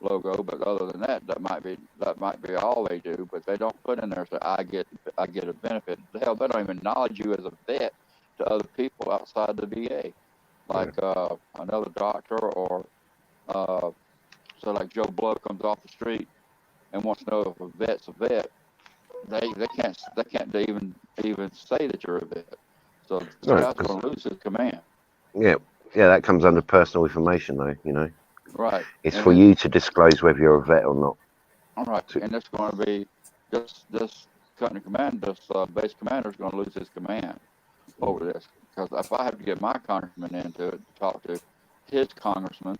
Speaker 4: logo, but other than that might be all they do. But they don't put in there so I get a benefit. Hell, they don't even acknowledge you as a vet to other people outside the VA, like another doctor or so like Joe Blow comes off the street and wants to know if a vet's a vet. They can't even say that you're a vet. So the guy's going to lose his command.
Speaker 6: Yeah, that comes under personal information, though.
Speaker 4: Right.
Speaker 6: It's for you to disclose whether you're a vet or not.
Speaker 4: All right, and it's going to be this company commander, this base commander is going to lose his command over this. Because if I have to get my congressman into it to talk to his congressman,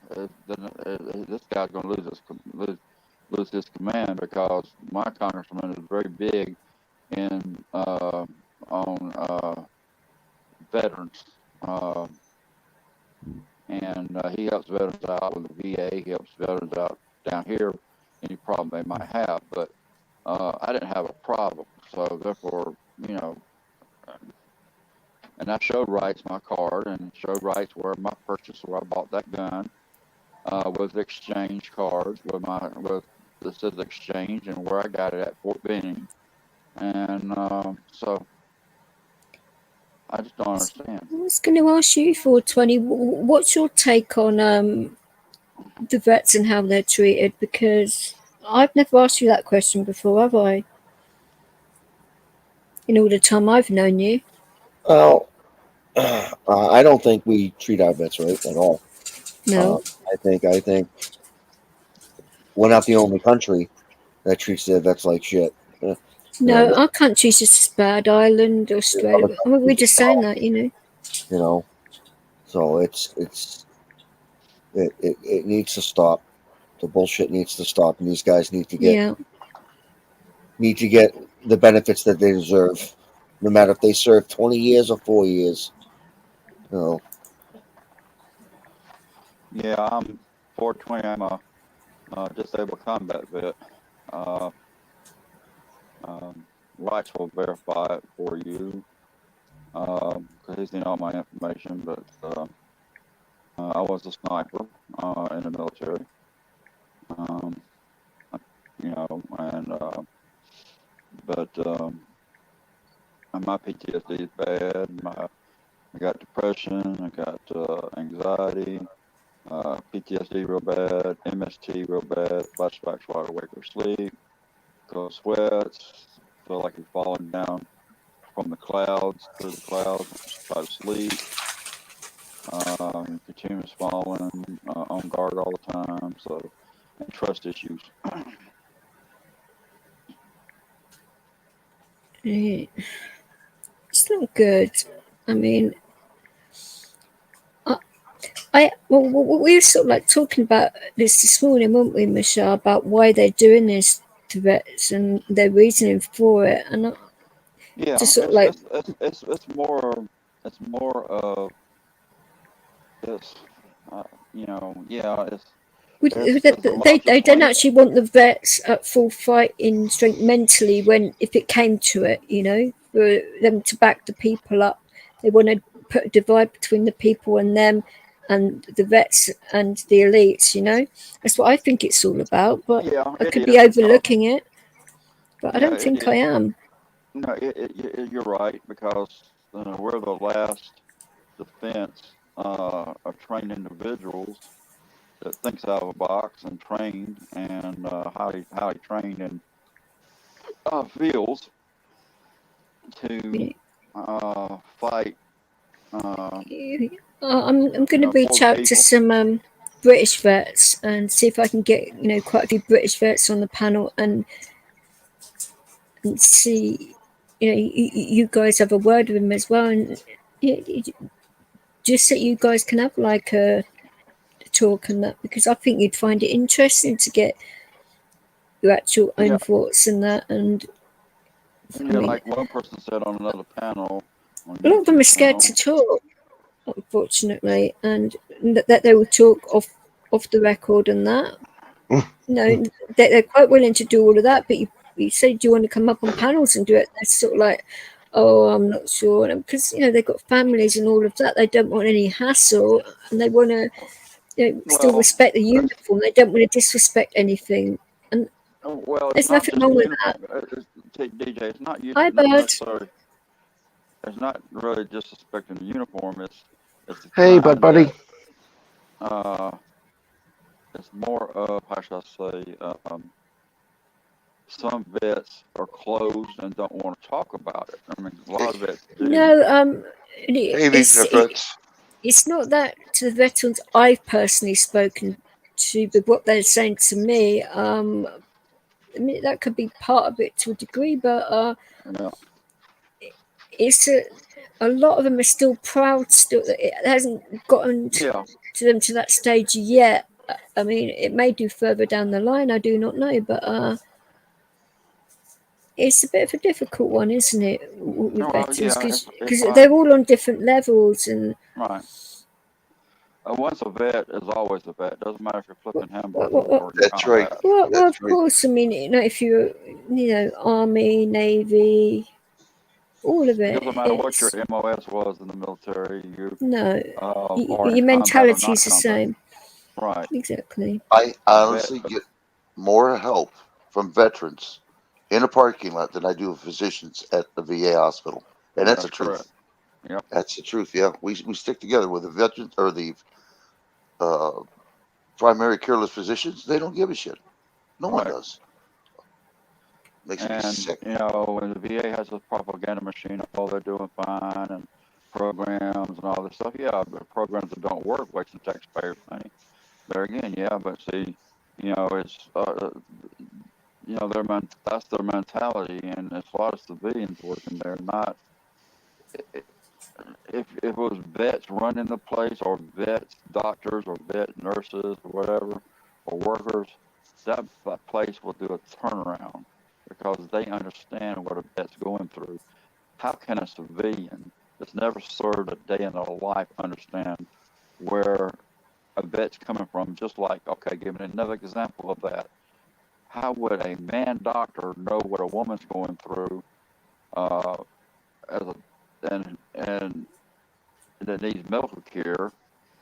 Speaker 4: this guy's going to lose his command, because my congressman is very big on veterans, and he helps veterans out with the VA. He helps veterans out down here, any problem they might have. But I didn't have a problem, so therefore, and I showed Wrights my card, and showed Wrights where my purchase, where I bought that gun, with exchange cards, with this is exchange, and where I got it at Fort Benning, and so I just don't understand.
Speaker 1: I was going to ask you, 420, what's your take on the vets and how they're treated? Because I've never asked you that question before, have I? In all the time I've known you.
Speaker 5: Well, I don't think we treat our vets right at all.
Speaker 1: No.
Speaker 5: I think we're not the only country that treats their vets like shit.
Speaker 1: No, our country's just as bad. Ireland, Australia. I mean, we're just saying that,
Speaker 5: So it needs to stop. The bullshit needs to stop, and these guys need to get the benefits that they deserve, no matter if they serve 20 years or 4 years.
Speaker 4: Yeah, I'm 420. I'm a disabled combat vet. Rights will verify it for you, because he's seen all my information. But I was a sniper in the military, and my PTSD is bad. I got depression. I got anxiety. PTSD real bad, MST real bad, flashbacks while I wake or sleep, cold sweats, feel like you're falling down from the clouds, through the clouds, try to sleep, continuous falling, on guard all the time, and trust issues.
Speaker 1: It's not good. I mean, we were sort of like talking about this morning, weren't we, Michelle, about why they're doing this to vets and their reasoning for it, and
Speaker 4: just
Speaker 1: sort of like
Speaker 4: it's more of this,
Speaker 1: they don't actually want the vets at full fighting strength mentally if it came to it, for them to back the people up. They want to put a divide between the people and them, and the vets and the elites. That's what I think it's all about. But I could be overlooking it, but I don't think I am.
Speaker 4: No, you're right, because we're the last defense of trained individuals that thinks out of a box and trained, and highly trained and feels to fight.
Speaker 1: I'm going to reach out to some British vets and see if I can get quite a few British vets on the panel and see you guys have a word with them as well, and just so you guys can have like a talk and that, because I think you'd find it interesting to get your actual own thoughts and that. And
Speaker 4: like one person said on another panel,
Speaker 1: a lot of them are scared to talk, unfortunately, and that they will talk off the record and that. They're quite willing to do all of that, but you say, do you want to come up on panels and do it? They're sort of like, oh, I'm not sure, because they've got families and all of that. They don't want any hassle, and they want to still respect the uniform. They don't want to disrespect anything, and there's nothing wrong with that.
Speaker 4: DJ, it's not
Speaker 1: Hi,
Speaker 4: necessarily. It's not really disrespecting the uniform. It's
Speaker 6: hey, buddy.
Speaker 4: It's more of, how should I say, some vets are closed and don't want to talk about it. I mean, a lot of vets do.
Speaker 1: No, it's not that to the veterans I've personally spoken to, but what they're saying to me, I mean, that could be part of it to a degree, but it's a lot of them are still proud. Still, it hasn't gotten to them to that stage yet. I mean, it may do further down the line. I do not know, but it's a bit of a difficult one, isn't it, with veterans? Because they're all on different levels, and
Speaker 4: once a vet is always a vet. Doesn't matter if you're flipping hamburgers or
Speaker 3: that's right.
Speaker 1: Well, of course. I mean, if you're, Army, Navy, all of it.
Speaker 4: It doesn't matter what your MOS was in the military.
Speaker 1: Your mentality is the same.
Speaker 4: Right.
Speaker 1: Exactly.
Speaker 3: I honestly get more help from veterans in a parking lot than I do with physicians at the VA hospital, and that's the truth.
Speaker 4: Yep.
Speaker 3: That's the truth. Yeah, we stick together with the veterans or the primary careless physicians. They don't give a shit. No one does. Makes me sick.
Speaker 4: When the VA has a propaganda machine, they're doing fine, and programs and all this stuff. Yeah, but programs that don't work, wasting taxpayers' money. There again, but see, it's that's their mentality, and there's a lot of civilians working there. Not if it was vets running the place, or vets, doctors, or vet nurses, or whatever, or workers, that place will do a turnaround because they understand what a vet's going through. How can a civilian that's never served a day in their life understand where a vet's coming from? Just like, okay, give me another example of that. How would a man doctor know what a woman's going through and that needs medical care,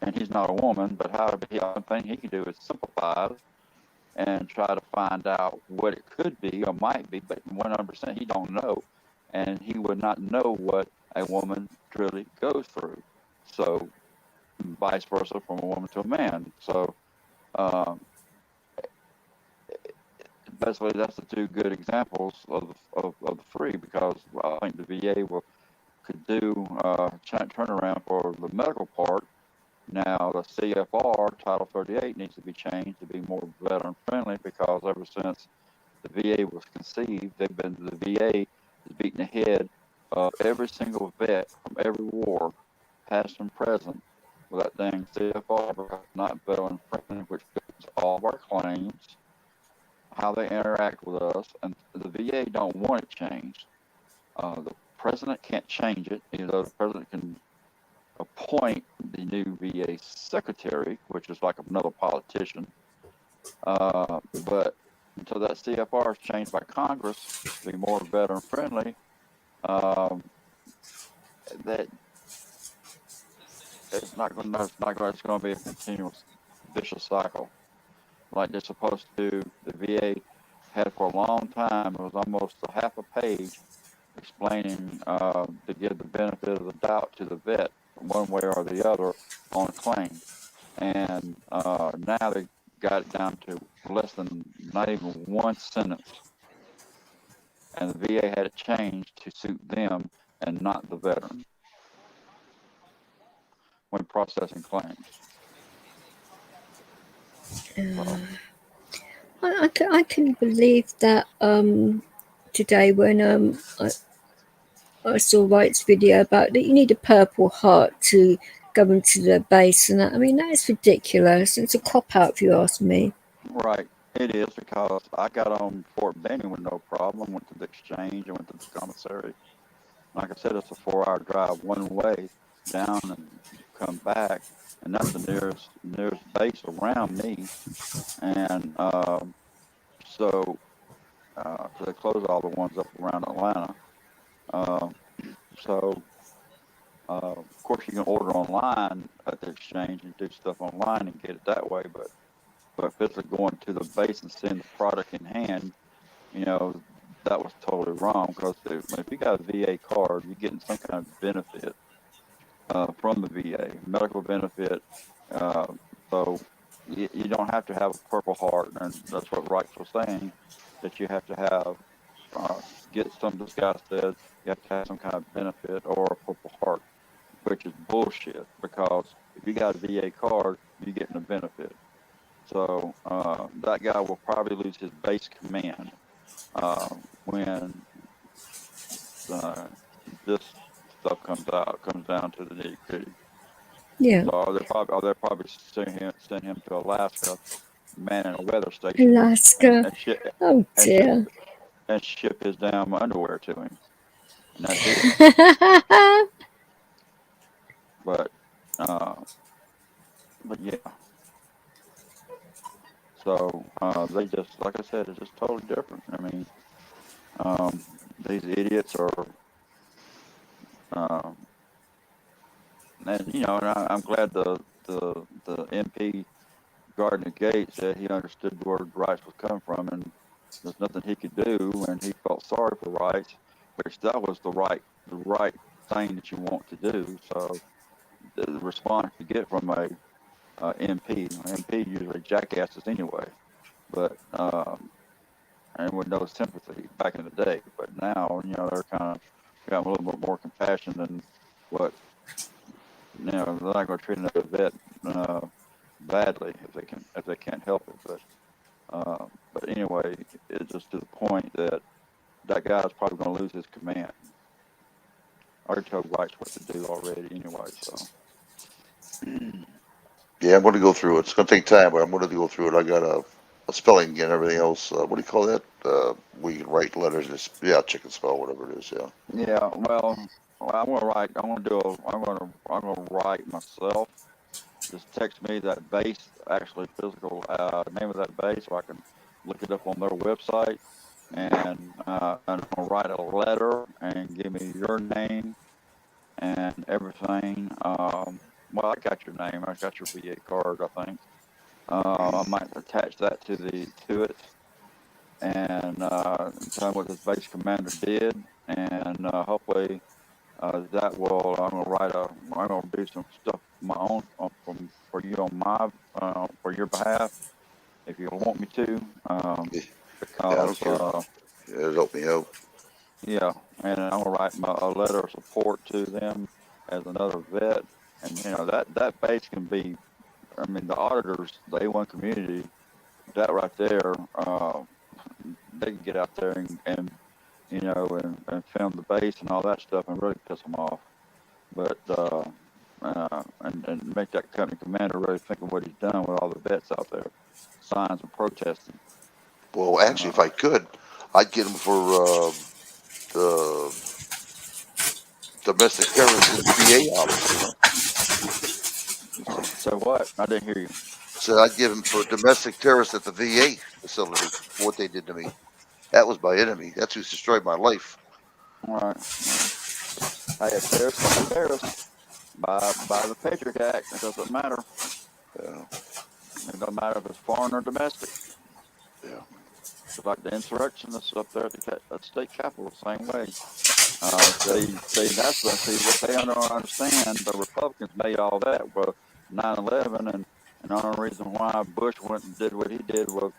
Speaker 4: and he's not a woman, but the only thing he can do is sympathize and try to find out what it could be or might be, but 100% he don't know, and he would not know what a woman truly goes through. So vice versa from a woman to a man. So basically that's the two good examples of the three, because I think the VA could do turnaround for the medical part. Now the CFR Title 38 needs to be changed to be more veteran friendly, because ever since the VA was conceived, the VA has beaten the head of every single vet from every war, past and present, with that dang CFR, because it's not veteran friendly, which goes all of our claims, how they interact with us, and the VA don't want it changed. The president can't change it, even though the president can appoint the new VA secretary, which is like another politician. But until that CFR is changed by Congress to be more veteran friendly, that it's going to be a continuous vicious cycle. Like they're supposed to. The VA had for a long time. It was almost a half a page explaining to give the benefit of the doubt to the vet one way or the other on a claim. And now they got it down to less than not even one sentence. And the VA had it changed to suit them and not the veteran when processing claims.
Speaker 1: I can believe that today when I saw Wright's video about that you need a Purple Heart to go into the base, and that, I mean, that is ridiculous. It's a cop-out if you ask me.
Speaker 4: Right, it is, because I got on Fort Benning with no problem, went to the exchange, I went to the commissary. Like I said, it's a 4-hour drive one way down and come back, and that's the nearest base around me. And so they closed all the ones up around Atlanta. Of course, you can order online at the exchange and do stuff online and get it that way, but physically going to the base and seeing the product in hand, that was totally wrong, because if you got a VA card, you're getting some kind of benefit from the VA, medical benefit. So you don't have to have a Purple Heart, and that's what Wright was saying, that you have to have, this guy said, you have to have some kind of benefit or a Purple Heart, which is bullshit, because if you got a VA card, you're getting a benefit. So that guy will probably lose his base command when this stuff comes down to the nitty gritty.
Speaker 1: Yeah.
Speaker 4: So they'll probably send him to Alaska, man in a weather station,
Speaker 1: Alaska. Oh dear.
Speaker 4: and ship his damn underwear to him, and that's it. But yeah. So they just, like I said, it's just totally different. I mean, these idiots are, and you know, and I'm glad the MP Gardner Gates said he understood where rights was coming from, and there's nothing he could do, and he felt sorry for rights, which that was the right thing that you want to do. So the response you get from a MP usually jackasses anyway, but and with no sympathy back in the day. But now, you know, they're kind of got a little bit more compassion than what, you know, they're not going to treat another vet badly if they can't help it. But anyway, it's just to the point that guy's probably going to lose his command. I already told White what to do already anyway, so.
Speaker 3: Yeah, I'm going to go through it. It's going to take time, but I'm going to go through it. I got a spelling and everything else. What do you call that? We can write letters. Chicken spell, whatever it is. Yeah.
Speaker 4: Yeah. Well, I'm going to write. I'm going to write myself. Just text me that base, actually physical name of that base, so I can look it up on their website. And I'm going to write a letter and give me your name and everything. Well, I got your name. I got your VA card, I think. I might attach that to it and tell them what this base commander did, and hopefully that will. I'm gonna do some stuff my own for you on my for your behalf if you want me to. Because
Speaker 3: I don't care. It'll help me out.
Speaker 4: Yeah, and I'm gonna write a letter of support to them as another vet, and you know that base can be. I mean, the auditors, the A1 community, that right there, they can get out there and you know and film the base and all that stuff and really piss them off. But and make that company commander really think of what he's done with all the vets out there, signs and protesting.
Speaker 3: Well, actually, if I could, I'd get him for the domestic terrorists in the VA office. You know.
Speaker 4: So what? I didn't hear you.
Speaker 3: So I'd give him for domestic terrorists at the VA facility for what they did to me. That was my enemy. That's who's destroyed my life.
Speaker 4: All right. Hey, a terrorist is a terrorist. By the Patriot Act, it doesn't matter.
Speaker 3: Yeah.
Speaker 4: It doesn't matter if it's foreign or domestic.
Speaker 3: Yeah.
Speaker 4: It's like the insurrectionists up there at the state capitol, the same way. That's what they don't understand. The Republicans made all that with 9/11, and the only reason why Bush went and did what he did with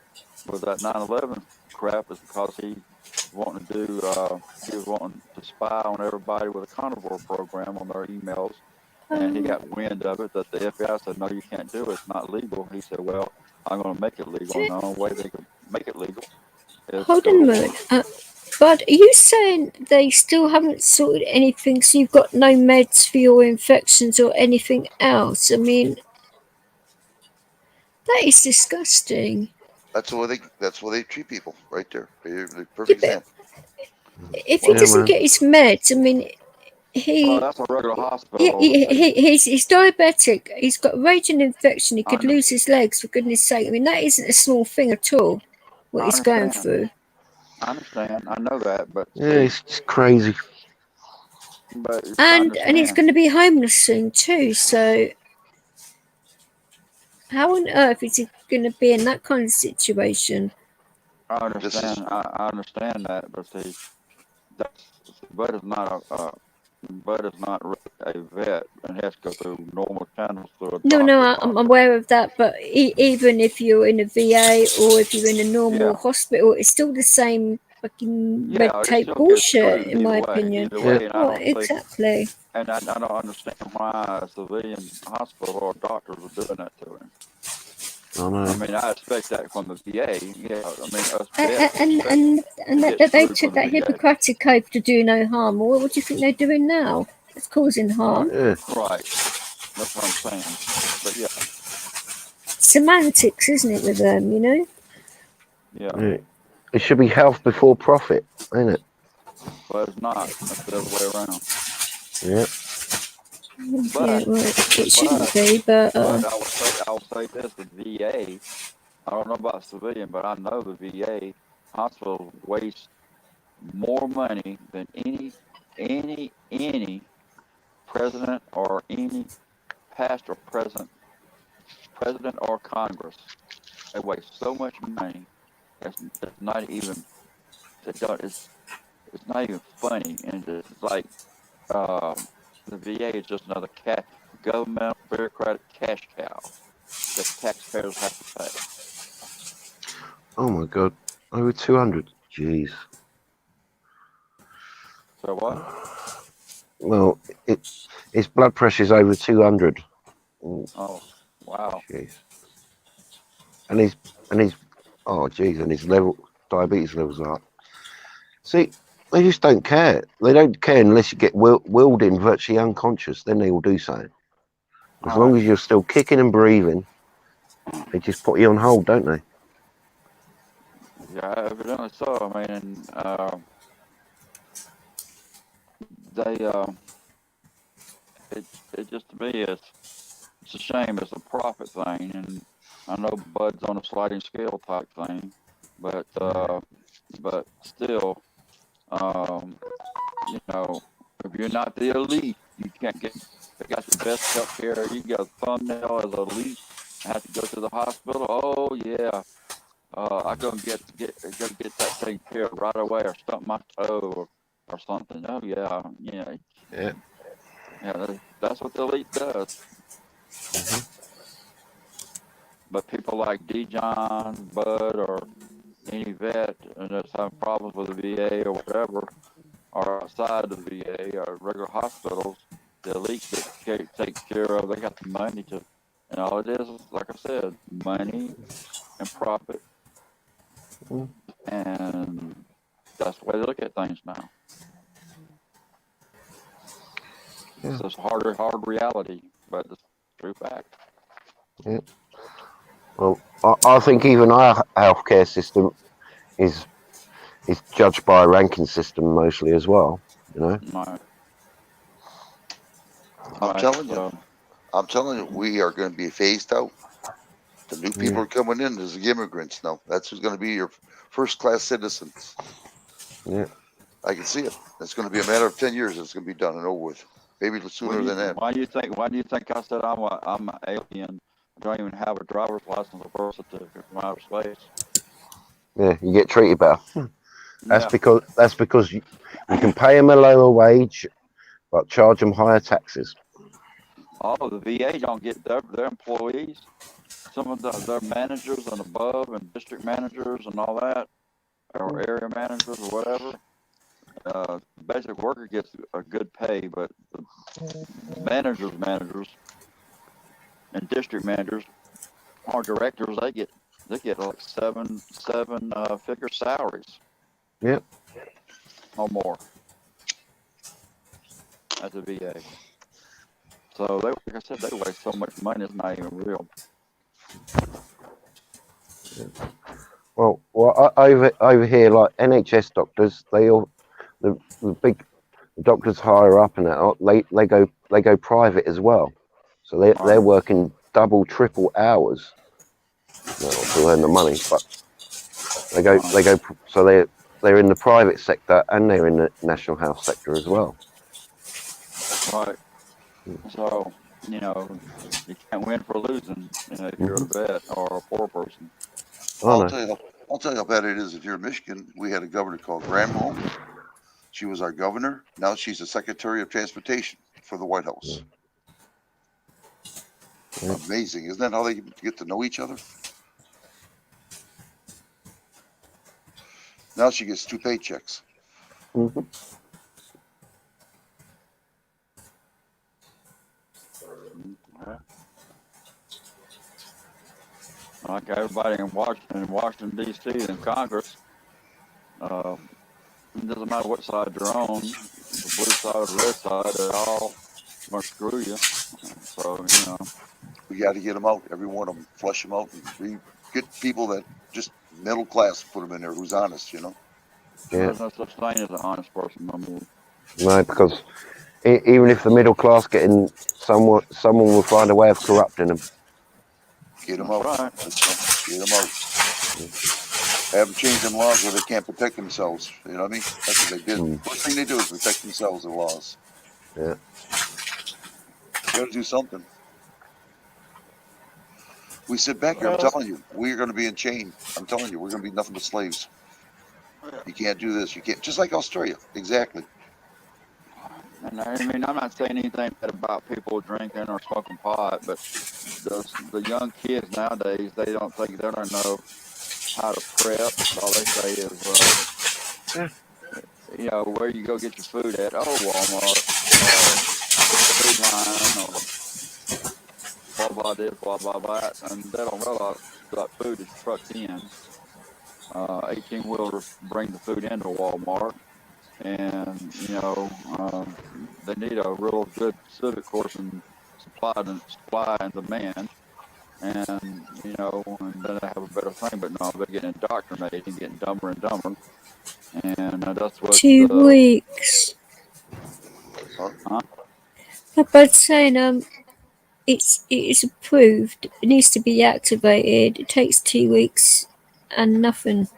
Speaker 4: that 9/11 crap is because he was wanting to spy on everybody with a carnivore program on their emails, and he got wind of it that the FBI said, no, you can't do it, it's not legal. He said, well, I'm going to make it legal, and the only way they could make it legal is
Speaker 1: hold on a minute. But are you saying they still haven't sorted anything, so you've got no meds for your infections or anything else? I mean, that is disgusting.
Speaker 3: That's the way they treat people right there. They're perfect example.
Speaker 1: If he doesn't get his meds, I mean,
Speaker 4: that's a regular hospital.
Speaker 1: He's diabetic. He's got a raging infection. He could lose his legs, for goodness sake. I mean, that isn't a small thing at all, what he's going through.
Speaker 4: I understand. I know that, but
Speaker 6: yeah, it's just crazy.
Speaker 4: But
Speaker 1: and he's going to be homeless soon too. So how on earth is he going to be in that kind of situation?
Speaker 4: I understand. I understand that, but see, Bud is not really a vet and has to go through normal channels through a doctor.
Speaker 1: No, I'm aware of that. But even if you're in a VA or if you're in a normal hospital, it's still the same fucking red tape bullshit, in my opinion. Exactly.
Speaker 4: And I don't understand why a civilian hospital or doctors are doing that to him.
Speaker 6: I know.
Speaker 4: I mean, I expect that from the VA. Yeah, I mean, us vets
Speaker 1: and that they took that Hippocratic oath to do no harm. Well, what do you think they're doing now? It's causing harm.
Speaker 6: Yeah.
Speaker 4: Right. That's what I'm saying. But yeah.
Speaker 1: Semantics, isn't it, with them? You know.
Speaker 4: Yeah.
Speaker 6: It should be health before profit, ain't it?
Speaker 4: But it's not. It's the other way around.
Speaker 6: Yeah.
Speaker 1: But, well, it shouldn't be, but
Speaker 4: I'll say this: the VA. I don't know about civilian, but I know the VA hospital wastes more money than any president or any past or present president or Congress. They waste so much money. It's not even. It's not even funny, and it's like the VA is just another government bureaucratic cash cow that taxpayers have to pay.
Speaker 6: Oh my God, over 200. Jeez.
Speaker 4: So what?
Speaker 6: Well, its blood pressure's over 200.
Speaker 4: Oh, wow.
Speaker 6: Jeez. And his oh jeez, and his diabetes levels are up. See, they just don't care. They don't care unless you get willed in virtually unconscious. Then they will do something. As long as you're still kicking and breathing, they just put you on hold, don't they?
Speaker 4: Yeah, evidently so. I mean, it just to me it's a shame. It's a profit thing, and I know Bud's on a sliding scale type thing, but still, you know, if you're not the elite, you can't get. They got the best health care. You got a thumbnail as elite. I have to go to the hospital. Oh yeah, I go get that taken care of right away, or stump my toe, or something. Oh yeah,
Speaker 6: Yeah.
Speaker 4: That's what the elite does.
Speaker 6: Mm-hmm.
Speaker 4: But people like D. John, Bud, or any vet that's having problems with the VA or whatever, or outside the VA or regular hospitals, the elite get taken care of. They got the money to, and all it is, like I said, money and profit.
Speaker 6: Mm.
Speaker 4: And that's the way they look at things now.
Speaker 6: Yeah.
Speaker 4: It's just hard reality, but it's true fact.
Speaker 6: Yeah. Well, I think even our healthcare system is judged by a ranking system mostly as well. You know.
Speaker 4: Right.
Speaker 3: I'm telling you, we are going to be phased out. The new people are coming in as immigrants now. That's who's going to be your first-class citizens.
Speaker 6: Yeah.
Speaker 3: I can see it. It's going to be a matter of 10 years. It's going to be done and over with. Maybe sooner than that.
Speaker 4: Why do you think I said I'm an alien? I don't even have a driver's license or birth certificate from outer space.
Speaker 6: Yeah, you get treated better. That's because you can pay them a lower wage, but charge them higher taxes.
Speaker 4: Oh, the VA don't get their employees. Some of their managers and above, and district managers and all that, or area managers or whatever. Basic worker gets a good pay, but the managers, and district managers or directors, they get like seven figure salaries.
Speaker 6: Yep.
Speaker 4: Or more at the VA. So like I said, they waste so much money, it's not even real.
Speaker 6: Well, over here, like NHS doctors, the big doctors higher up and that, they go private as well. So they're working double, triple hours. To earn the money, but they go. So they're in the private sector and they're in the national health sector as well.
Speaker 4: Right. So you can't win for losing. If you're a vet or a poor person.
Speaker 3: I'll tell you how bad it is. If you're in Michigan, we had a governor called Granholm. She was our governor. Now she's the Secretary of Transportation for the White House. Yeah. Amazing. Isn't that how they get to know each other? Now she gets 2 paychecks.
Speaker 6: Mm-hmm.
Speaker 4: like everybody in Washington D.C. and Congress. It doesn't matter what side you're on, the blue side or the red side, they're all going to screw you. So,
Speaker 3: We got to get them out, every one of them, flush them out, and get people that just middle class, put them in there, who's honest,
Speaker 6: Yeah.
Speaker 4: There's no such thing as an honest person no more.
Speaker 6: No, because even if the middle class getting someone will find a way of corrupting them.
Speaker 3: Get them
Speaker 4: That's
Speaker 3: out.
Speaker 4: right.
Speaker 3: Get them out. Have them change them laws where they can't protect themselves. You know what I mean? That's what they did. First thing they do is protect themselves and laws.
Speaker 6: Yeah.
Speaker 3: You got to do something. We sit back here. I'm telling you, we're going to be in chain. I'm telling you, we're going to be nothing but slaves. You can't do this. You can't. Just like Australia. Exactly.
Speaker 4: And I mean, I'm not saying anything bad about people drinking or smoking pot, but the young kids nowadays, they don't know how to prep. All they say is, where you go get your food at? Oh, Walmart, Food Line, or blah blah this, blah blah that, and they don't realize that food is trucked in. 18-wheelers bring the food into Walmart, and they need a real good civic course in supply and demand, and and then they have a better thing. But no, they're getting indoctrinated and getting dumber and dumber, and that's what
Speaker 1: 2 weeks.
Speaker 4: Huh?
Speaker 1: But saying it is approved. It needs to be activated. It takes 2 weeks and nothing.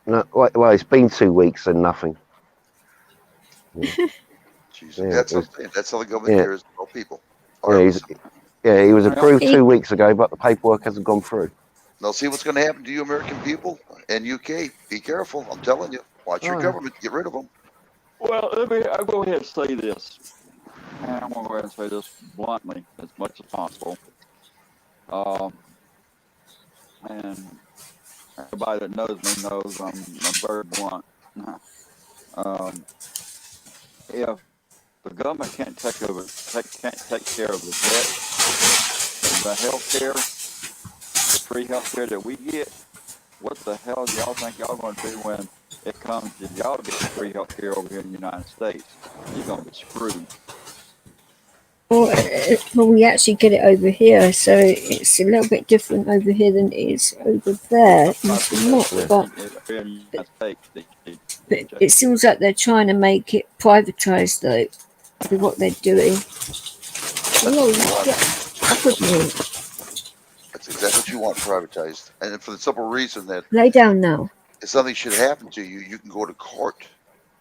Speaker 6: No, well, it's been 2 weeks and nothing.
Speaker 3: Yeah, that's how the government here is for people.
Speaker 6: He was approved 2 weeks ago, but the paperwork hasn't gone through.
Speaker 3: Now, see what's going to happen to you, American people and UK. Be careful. I'm telling you. Watch your government. Get rid of them.
Speaker 4: Well, I'll go ahead and say this. And I'm going to go ahead and say this bluntly as much as possible. And everybody that knows me knows I'm very blunt. If the government can't take care of the debt, the health care, the free health care that we get, what the hell do y'all think y'all going to do when it comes to y'all to get free health care over here in the United States? You're going to be screwed.
Speaker 1: Well, we actually get it over here, so it's a little bit different over here than it is over there. But it seems like they're trying to make it privatized, though, with what they're doing.
Speaker 3: That's exactly what you want, privatized. And for the simple reason that
Speaker 1: lay down now.
Speaker 3: If something should happen to you, you can go to court,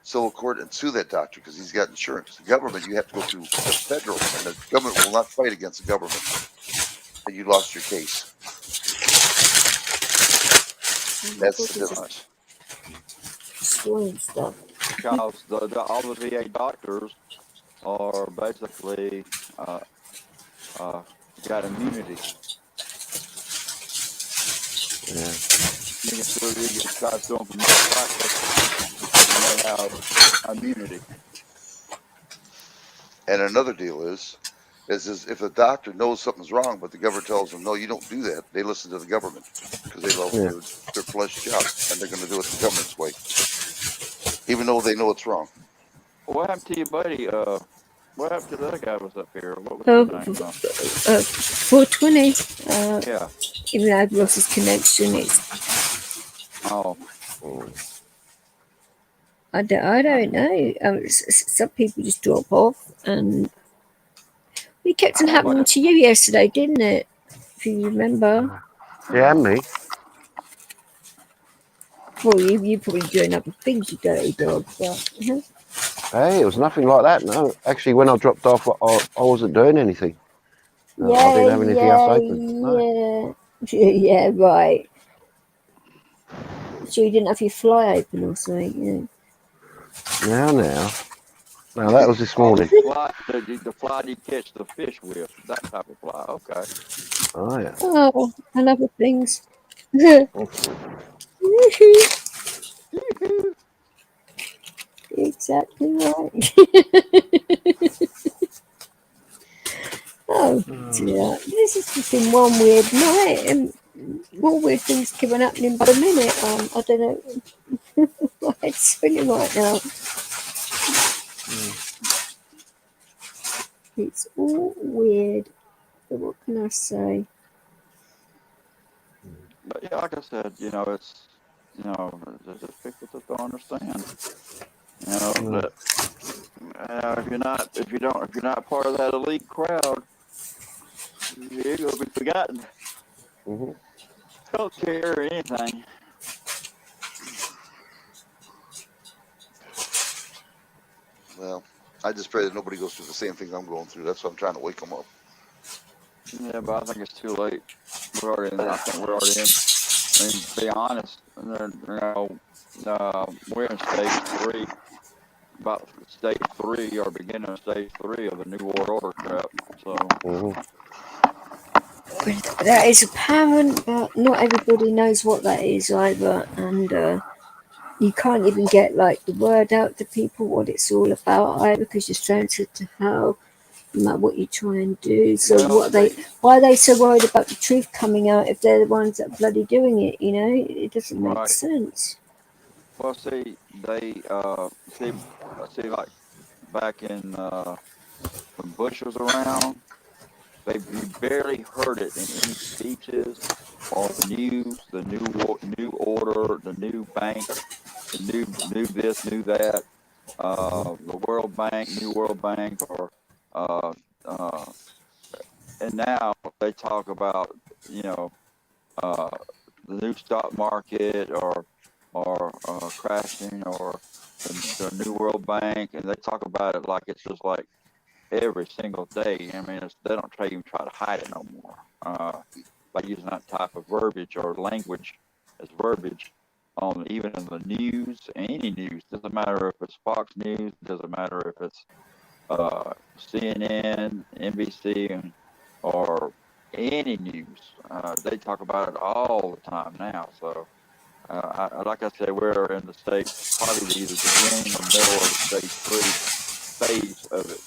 Speaker 3: civil court, and sue that doctor because he's got insurance. The government, you have to go through the federal, and the government will not fight against the government. And you lost your case. That's the difference.
Speaker 1: Stuff.
Speaker 4: Because all the VA doctors are basically got immunity.
Speaker 6: Yeah.
Speaker 4: You can sue them for malpractice, and they have immunity.
Speaker 3: And another deal is if the doctor knows something's wrong, but the government tells them, no, you don't do that, they listen to the government because they love their flesh job, and they're going to do it the government's way, even though they know it's wrong.
Speaker 4: What happened to your buddy? What happened to the other guy who was up here? What was his name?
Speaker 1: 420.
Speaker 4: Yeah.
Speaker 1: Even though I've lost his connection, I don't know. Some people just drop off, and it kept on happening to you yesterday, didn't it? If you remember.
Speaker 6: Yeah, me.
Speaker 1: Well, you probably doing other things, you dirty dog. But,
Speaker 6: Hey, it was nothing like that. No, actually, when I dropped off, I wasn't doing anything. I didn't have anything else open. No.
Speaker 1: Yeah, right. So you didn't have your fly open or something,
Speaker 6: Now. No, that was this morning.
Speaker 4: The fly you catch the fish with, that type of fly. Okay.
Speaker 6: Oh, yeah.
Speaker 1: Oh, and other things. Exactly right. Oh dear, this has just been one weird night. more weird things keep on happening by the minute. I don't know. My head's spinning right now. It's all weird. But what can I say?
Speaker 4: But yeah, like I said, it's there's just people that don't understand. That if you're not part of that elite crowd, you're gonna be forgotten. Healthcare or anything.
Speaker 3: Well, I just pray that nobody goes through the same thing I'm going through. That's why I'm trying to wake them up.
Speaker 4: Yeah, but I think it's too late. I think we're already in. I mean, to be honest, we're in stage 3, about stage 3 or beginning of stage 3 of the New World Order crap. So.
Speaker 1: That is apparent, but not everybody knows what that is either, and you can't even get like the word out to people what it's all about either, because you're strange to how, no matter what you try and do. So why are they so worried about the truth coming out if they're the ones that are bloody doing it? It doesn't make sense.
Speaker 4: Well, see, they see, like back in when Bush was around, you barely heard it in any speeches or the news, the new order, the new bank, the new this, new that, the World Bank, new World Bank, or and now they talk about the new stock market or crashing or the new World Bank, and they talk about it like it's just like every single day. I mean, they don't even try to hide it no more by using that type of verbiage or language as verbiage on even in the news, any news. Doesn't matter if it's Fox News, doesn't matter if it's CNN, NBC, or any news. They talk about it all the time now. So, like I said, we're in the state, probably either beginning or middle of the stage 3 phase of it.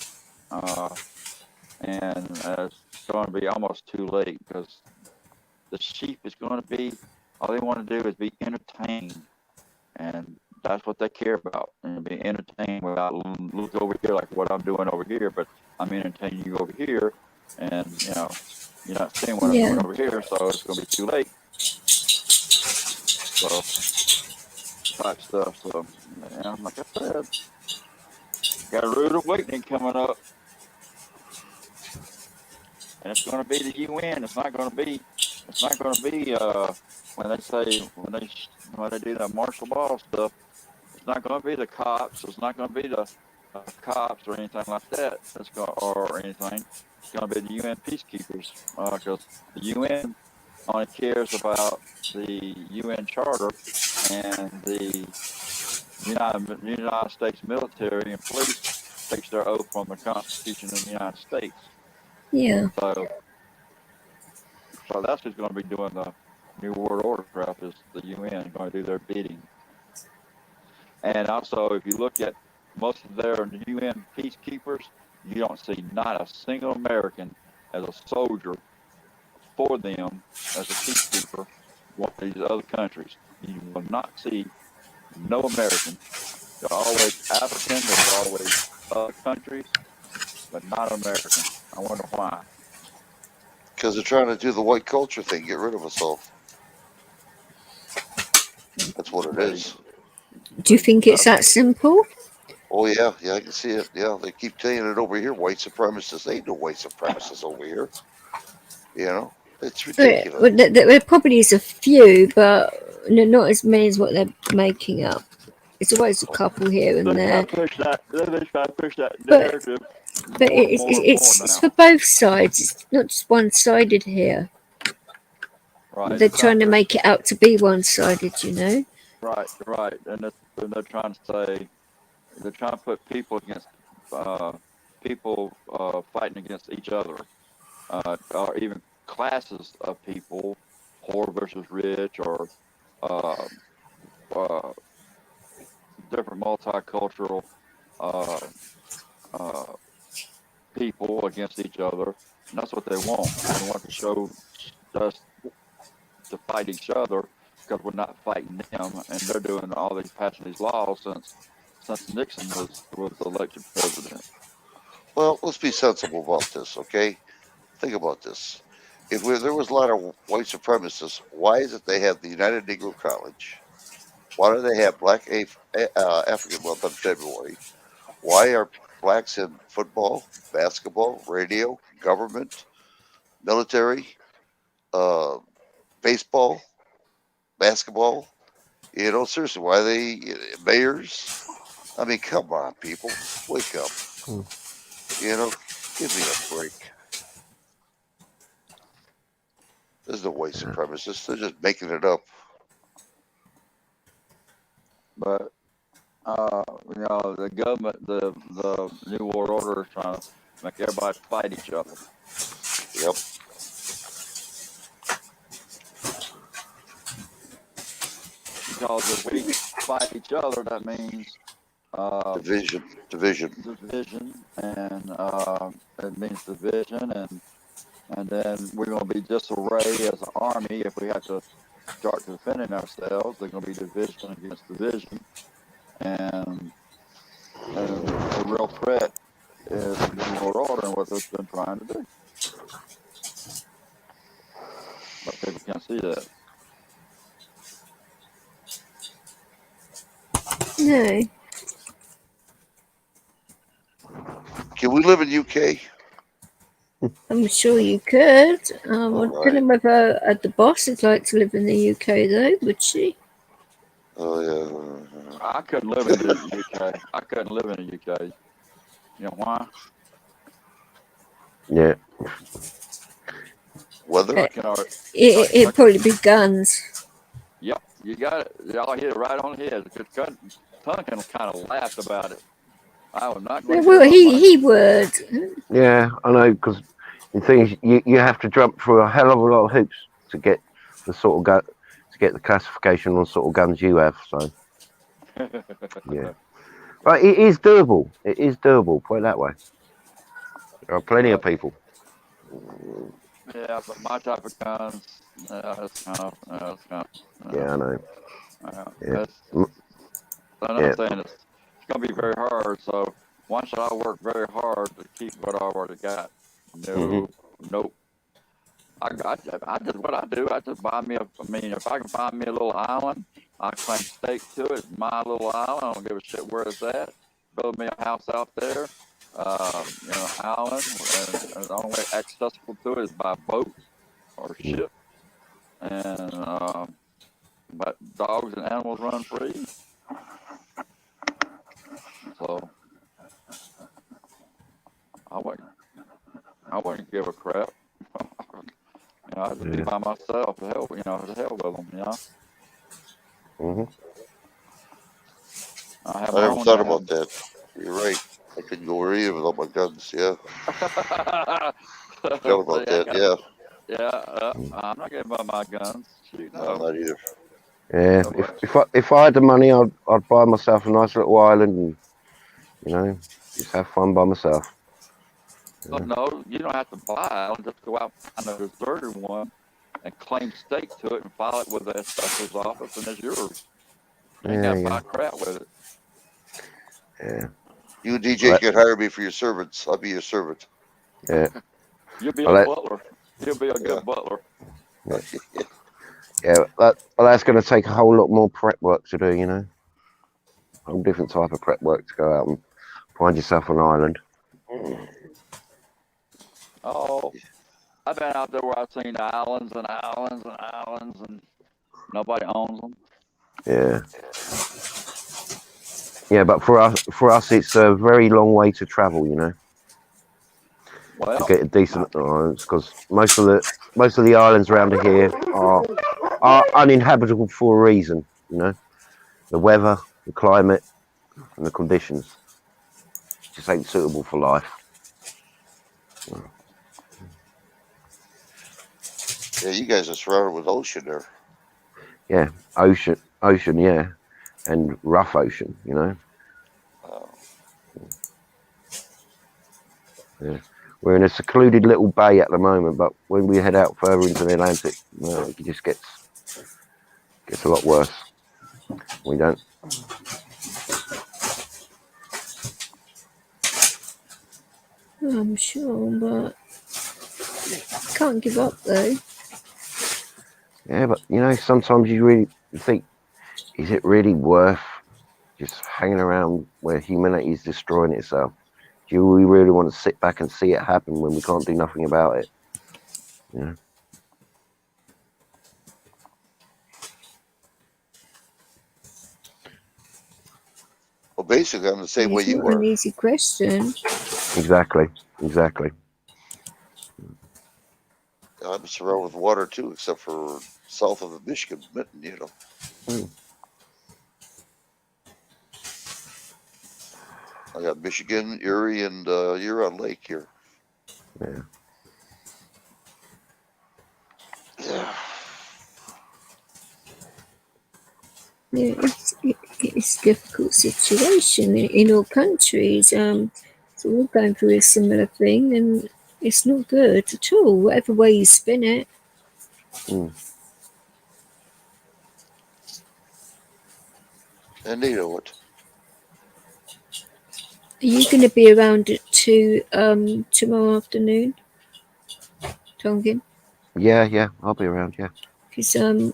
Speaker 4: And it's going to be almost too late because the sheep is going to be, all they want to do is be entertained. And that's what they care about, and be entertained without look over here like what I'm doing over here, but I'm entertaining you over here, and you're not seeing what I'm doing over here, so it's going to be too late. So, type stuff. So, like I said, got a rude awakening coming up. And it's going to be the UN. It's not going to be when they do that martial law stuff. It's not going to be the cops. It's not going to be the cops or anything like that. Or anything. It's going to be the UN peacekeepers, because the UN only cares about the UN Charter and the United States military and police takes their oath from the Constitution of the United States.
Speaker 1: Yeah.
Speaker 4: So that's who's going to be doing the New World Order crap, is the UN going to do their bidding. And also, if you look at most of their UN peacekeepers, you don't see not a single American as a soldier for them as a peacekeeper one of these other countries. You will not see no American. They're always African, they're always other countries, but not American. I wonder why.
Speaker 3: Because they're trying to do the white culture thing, get rid of us all. That's what it is.
Speaker 1: Do you think it's that simple?
Speaker 3: Oh yeah, I can see it. Yeah, they keep saying it over here. White supremacists. Ain't no white supremacists over here. It's ridiculous.
Speaker 1: Well, there probably is a few, but not as many as what they're making up. It's always a couple here and there.
Speaker 4: They try to push that narrative.
Speaker 1: But it's for both sides. It's not just one-sided here.
Speaker 4: Right.
Speaker 1: They're trying to make it out to be one-sided,
Speaker 4: Right. And they're trying to say, they're trying to put people against people fighting against each other, or even classes of people, poor versus rich, or different multicultural people against each other. And that's what they want. They want to show just to fight each other because we're not fighting them, and they're doing all these passing these laws since Nixon was elected president.
Speaker 3: Well, let's be sensible about this, okay? Think about this. If there was a lot of white supremacists, why is it they have the United Negro College? Why do they have Black African Month on February? Why are blacks in football, basketball, radio, government, military, uh, baseball, basketball? You know, seriously, why are they mayors? I mean, come on, people, wake up. You know, give me a break. There's no white supremacists. They're just making it up.
Speaker 4: But you know, the government, the New World Order is trying to make everybody fight each other.
Speaker 3: Yep.
Speaker 4: Because if we fight each other, that means
Speaker 3: Division.
Speaker 4: division, and it means division, and then we're going to be disarray as an army if we have to start defending ourselves. There's going to be division against division, and the real threat is the New World Order and what they've been trying to do. But people can't see that.
Speaker 1: No.
Speaker 3: Can we live in UK?
Speaker 1: I'm sure you could. I don't
Speaker 3: Alright.
Speaker 1: know whether the boss would like to live in the UK, though, would she?
Speaker 3: Oh yeah.
Speaker 4: I couldn't live in the UK. I couldn't live in the UK. You know why?
Speaker 6: Yeah.
Speaker 3: Weather?
Speaker 1: It'd probably be guns.
Speaker 4: Yep, you got it. Y'all hit it right on the head. Because Duncan kind of laughed about it. I was not going to.
Speaker 1: Well, he would.
Speaker 6: Yeah, I know, because the thing is, you have to jump through a hell of a lot of hoops to get the sort of gun, to get the classification on sort of guns you have. So yeah, but it is doable. It is doable. Put it that way. There are plenty of people.
Speaker 4: Yeah, but my type of guns, that's kind of.
Speaker 6: Yeah, I know. Yeah.
Speaker 4: I'm saying it's going to be very hard. So why should I work very hard to keep what I already got? No, nope. I just what I do. I just buy me if I can find me a little island, I claim stake to it. It's my little island. I don't give a shit where it's at. Build me a house out there. Island, and the only way accessible to it is by boat or ship. And but dogs and animals run free. So I wouldn't give a crap. I'd just be by myself. The hell with them. I
Speaker 3: never thought about that. You're right. I couldn't go where either without my guns. Yeah. Forgot about that.
Speaker 4: Yeah. I'm not getting by my guns. Shoot,
Speaker 3: no, not either.
Speaker 6: Yeah. If I had the money, I'd buy myself a nice little island and just have fun by myself.
Speaker 4: No, you don't have to buy it. I'll just go out and find a deserted one and claim stake to it and file it with the assessor's office, and it's yours. You ain't got to buy crap with it.
Speaker 6: Yeah.
Speaker 3: You and DJ can hire me for your servants. I'll be your servant.
Speaker 6: Yeah.
Speaker 4: You'll be a butler. You'll be a good butler.
Speaker 6: Yeah, that's going to take a whole lot more prep work to do, A whole different type of prep work to go out and find yourself an island.
Speaker 4: Oh, I've been out there where I've seen islands and islands and islands, and nobody owns them.
Speaker 6: Yeah. Yeah, but for us, it's a very long way to travel,
Speaker 4: Well,
Speaker 6: to get a decent islands, because most of the islands around here are uninhabitable for a reason, The weather, the climate, and the conditions just ain't suitable for life.
Speaker 3: Yeah, you guys are surrounded with ocean there.
Speaker 6: Yeah, ocean, yeah, and rough ocean, Yeah, we're in a secluded little bay at the moment, but when we head out further into the Atlantic, it just gets Gets a lot worse. We don't.
Speaker 1: I'm sure, but can't give up though.
Speaker 6: Yeah, but you know, sometimes you really think, is it really worth just hanging around where humanity is destroying itself? Do we really want to sit back and see it happen when we can't do nothing about it? You know?
Speaker 3: Well, basically, I'm the same way
Speaker 1: It's
Speaker 3: you
Speaker 1: not an
Speaker 3: are.
Speaker 1: easy question.
Speaker 6: Exactly. Exactly.
Speaker 3: I'm surrounded with water too, except for south of the Michigan mitten, you know.
Speaker 6: Mm.
Speaker 3: I got Michigan, Erie, and Huron Lake here.
Speaker 6: Yeah.
Speaker 3: Yeah.
Speaker 1: Yeah, it's a difficult situation in all countries. So we're going through a similar thing, and it's not good at all, whatever way you spin it.
Speaker 6: Mm.
Speaker 3: And you know what?
Speaker 1: Are you going to be around at 2 tomorrow afternoon, Tongan?
Speaker 6: Yeah, I'll be around, yeah.
Speaker 1: Because I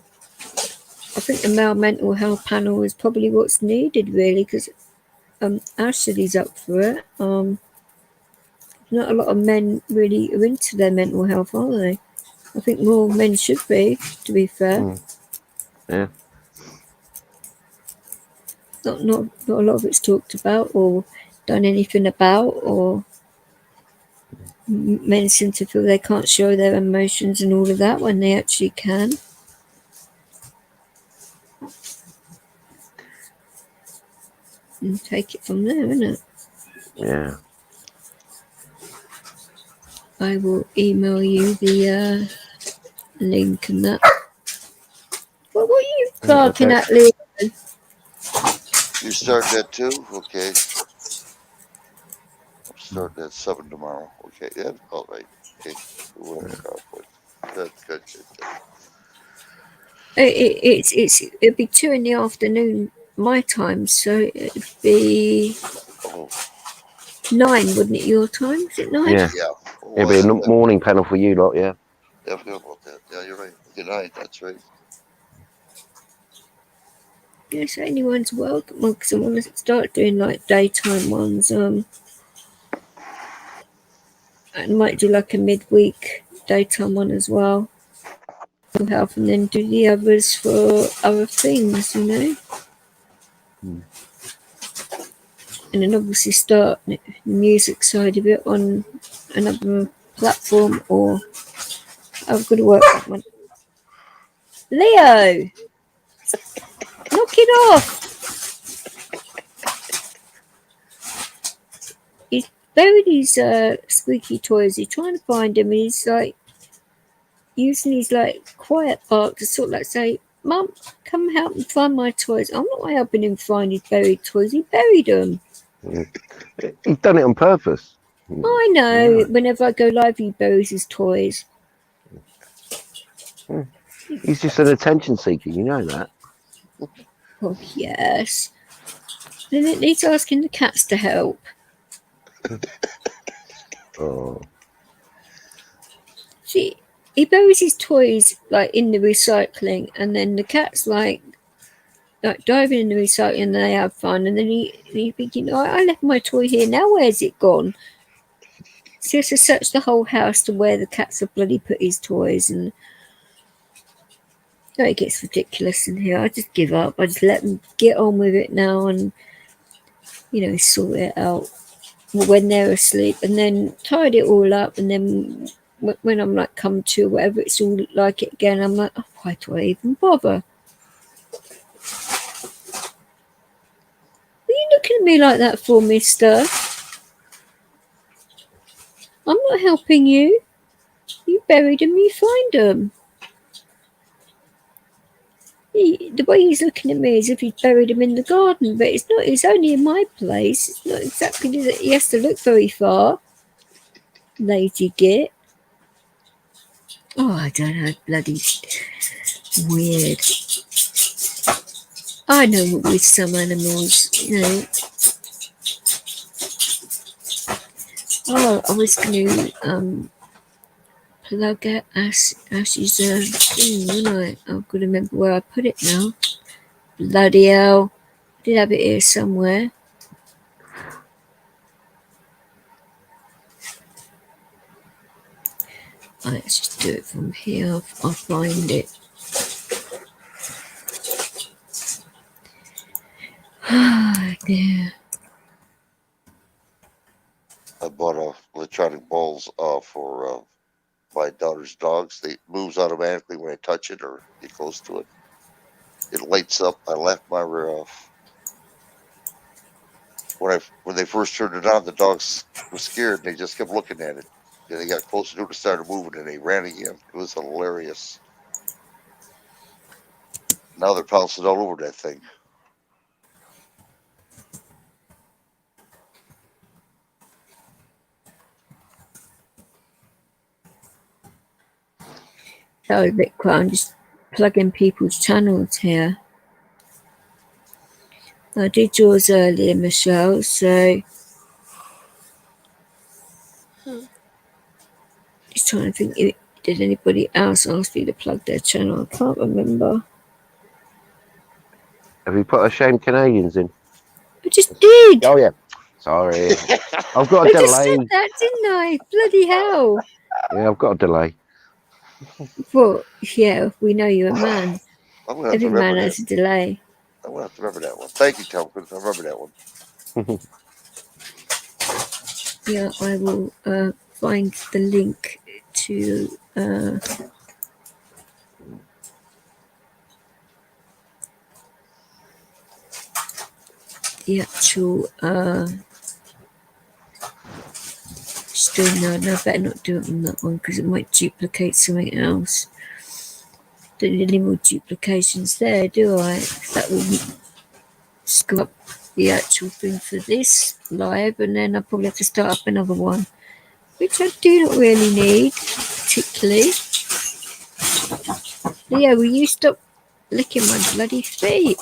Speaker 1: think the male mental health panel is probably what's needed, really, because Ashley's up for it. Not a lot of men really are into their mental health, are they? I think more men should be, to be fair.
Speaker 6: Mm. Yeah.
Speaker 1: Not a lot of it's talked about or done anything about, or men seem to feel they can't show their emotions and all of that when they actually can. And take it from there, isn't it?
Speaker 6: Yeah.
Speaker 1: I will email you the link and that. Well, what are you barking at, Leo?
Speaker 3: You start that too? Okay. I'm starting at 7 tomorrow. Okay, yeah, all right. Okay. Good.
Speaker 1: It'd be 2 in the afternoon my time, so it'd be
Speaker 3: Oh,
Speaker 1: 9, wouldn't it? Your time? Is it 9?
Speaker 6: Yeah.
Speaker 3: yeah.
Speaker 6: It'll be a morning panel for you lot, yeah.
Speaker 3: I forgot about that. Yeah, you're right. Good night. That's right.
Speaker 1: Yes, anyone's welcome. Well, because I want to start doing like daytime ones. I might do like a midweek daytime one as well. Help, and then do the others for other things, you know.
Speaker 6: Mm.
Speaker 1: And then obviously start the music side of it on another platform, or I've got to work that one. Leo, knock it off. He's buried his squeaky toys. He's trying to find him, and he's like using his like quiet bark to sort of like say, "Mum, come help me find my toys." I'm not helping him find his buried toys. He buried them.
Speaker 6: He's done it on purpose.
Speaker 1: I know.
Speaker 6: Yeah.
Speaker 1: Whenever I go live, he buries his toys.
Speaker 6: He's just an attention seeker, you know that.
Speaker 1: Oh yes. Then it needs asking the cats to help.
Speaker 6: Oh.
Speaker 1: See, he buries his toys like in the recycling, and then the cats like diving in the recycling, and they have fun, and then he thinking, "Oh, I left my toy here. Now where's it gone?" So he has to search the whole house to where the cats have bloody put his toys, and it gets ridiculous in here. I just give up. I just let them get on with it now, and sort it out when they're asleep, and then tidy it all up, and then when I'm like come to whatever, it's all like it again. I'm like, oh, why do I even bother? What are you looking at me like that for, mister? I'm not helping you. You buried them, you find them. The way he's looking at me is if he's buried them in the garden, but it's not. It's only in my place. It's not exactly that he has to look very far. Lazy git. Oh, I don't know. Bloody weird. I know with some animals, you know. Oh, I was going to plug out Ash's thing, wasn't I? I've got to remember where I put it now. Bloody hell. I did have it here somewhere. Let's just do it from here. I'll find it. Oh, dear.
Speaker 3: I bought electronic balls for my daughter's dogs. They moves automatically when I touch it or get close to it. It lights up. I left my when they first turned it on, the dogs were scared. They just kept looking at it. Then they got closer to it and started moving, and they ran again. It was hilarious. Now they're pouncing all over that thing.
Speaker 1: That was a bit quiet. I'm just plugging people's channels here. I did yours earlier, Michelle, so just trying to think, did anybody else ask me to plug their channel? I can't remember.
Speaker 6: Have you put Ashamed Canadians in?
Speaker 1: I just did.
Speaker 6: Oh, yeah. Sorry. I've got a
Speaker 1: I
Speaker 6: delay.
Speaker 1: just said that, didn't I? Bloody hell.
Speaker 6: Yeah, I've got a delay.
Speaker 1: Well, yeah, we know you're a man. Every man has a delay.
Speaker 3: I'm going to have to remember that one. Thank you, Telkin. I remember that one.
Speaker 1: Yeah, I will find the link to the actual stream. No, I better not do it on that one because it might duplicate something else. Don't need any more duplications there, do I? That will screw up the actual thing for this live, and then I'll probably have to start up another one, which I do not really need particularly. Yeah, will you stop licking my bloody feet?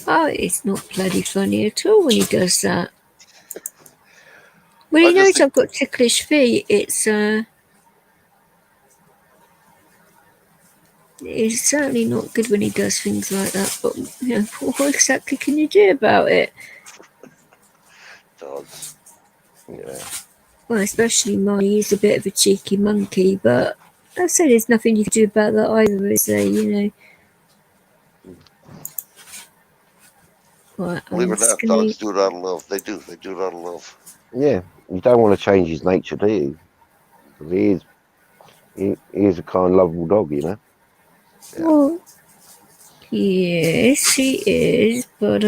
Speaker 1: Oh, it's not bloody funny at all when he does that. When he knows I've got ticklish feet, it's certainly not good when he does things like that. But you know, what exactly can you do about it?
Speaker 3: Dogs.
Speaker 6: Yeah.
Speaker 1: Well, especially mine. He's a bit of a cheeky monkey, but I say there's nothing you can do about that either, is there? You know. Right,
Speaker 3: Believe it or not, dogs do it out of love. They do. They do it out of love.
Speaker 6: Yeah, you don't want to change his nature, do you? Because he is a kind, lovable dog, you know.
Speaker 1: Yeah. Well, yes, he is, but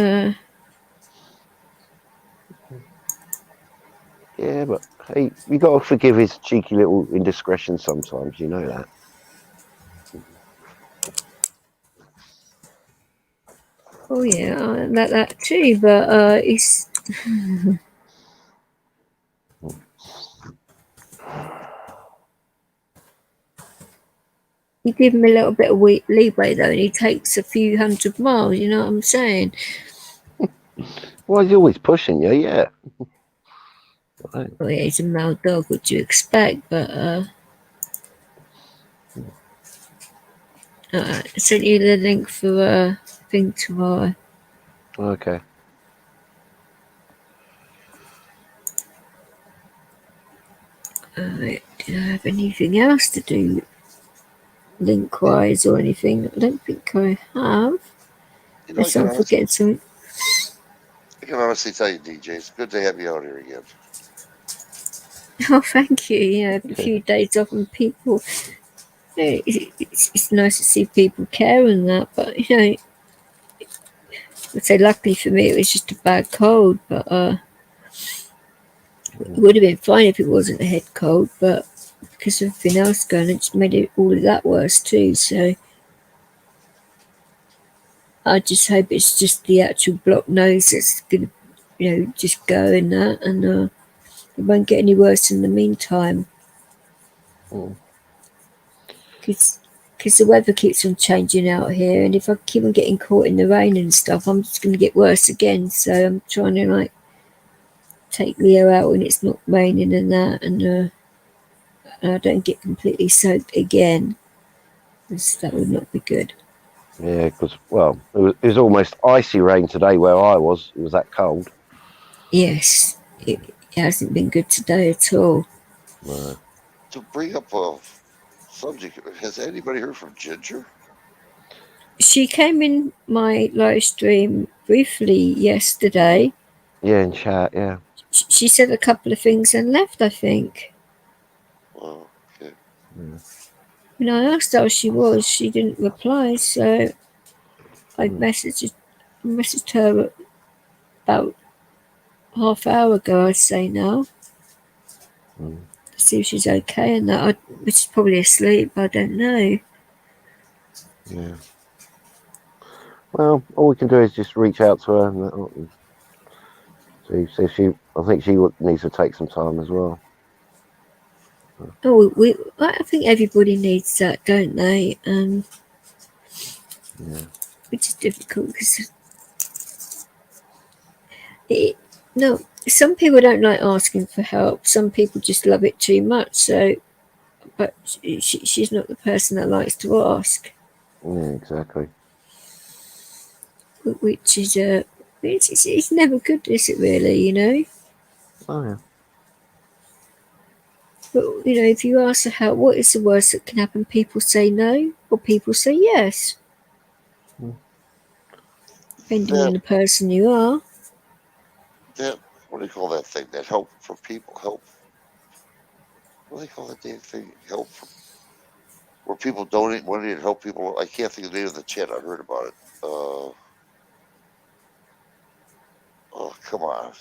Speaker 6: yeah, but hey, you got to forgive his cheeky little indiscretions sometimes. You know that.
Speaker 1: Oh yeah, that too. But it's. You give him a little bit of leeway though, and he takes a few 100 miles. You know what I'm saying?
Speaker 6: Well, he's always pushing you, yeah.
Speaker 1: Right. Well, yeah, he's a male dog. What do you expect? But I sent you the link for thing tomorrow.
Speaker 6: Okay.
Speaker 1: Did I have anything else to do link-wise or anything? I don't think I have.
Speaker 3: You know,
Speaker 1: I'm forgetting something.
Speaker 3: I can honestly tell you, DJ, it's good to have you out here again.
Speaker 1: Oh, thank you. Yeah, a few days off and people. You know, it's nice to see people care and that, but you know, I'd say luckily for me it was just a bad cold, but it would have been fine if it wasn't a head cold, but because of everything else going, it just made it all of that worse too. So I just hope it's just the actual blocked nose that's gonna, you know, just go in that, and it won't get any worse in the meantime. Because because the weather keeps on changing out here, and if I keep on getting caught in the rain and stuff, I'm just going to get worse again. So I'm trying to like take Leo out when it's not raining and that, and I don't get completely soaked again, because that would not be good.
Speaker 6: Yeah, because, well, it was almost icy rain today where I was. It was that cold.
Speaker 1: Yes, it hasn't been good today at all.
Speaker 6: No.
Speaker 3: To bring up a subject, has anybody heard from Ginger?
Speaker 1: She came in my live stream briefly yesterday.
Speaker 6: Yeah, in chat, yeah.
Speaker 1: She said a couple of things and left, I think.
Speaker 3: Oh, okay.
Speaker 6: Yeah.
Speaker 1: When I asked how she was, she didn't reply, so I messaged her about half hour ago, I'd say now. To see if she's okay and that. She's probably asleep, I don't know.
Speaker 6: Yeah. Well, all we can do is just reach out to her and see if she. I think she needs to take some time as well.
Speaker 1: Oh, I think everybody needs that, don't they?
Speaker 6: Yeah.
Speaker 1: Which is difficult because no, some people don't like asking for help. Some people just love it too much. So, but she's not the person that likes to ask.
Speaker 6: Yeah, exactly.
Speaker 1: Which is it's never good, is it? Really, you know.
Speaker 6: Oh yeah.
Speaker 1: But you know, if you ask for help, what is the worst that can happen? People say no, or people say yes, depending on the person you are.
Speaker 3: That, what do you call that thing? That help for people, help. What do they call that damn thing? Help for, where people donate money to help people. I can't think of the name of the chat. I heard about it. Oh, come on.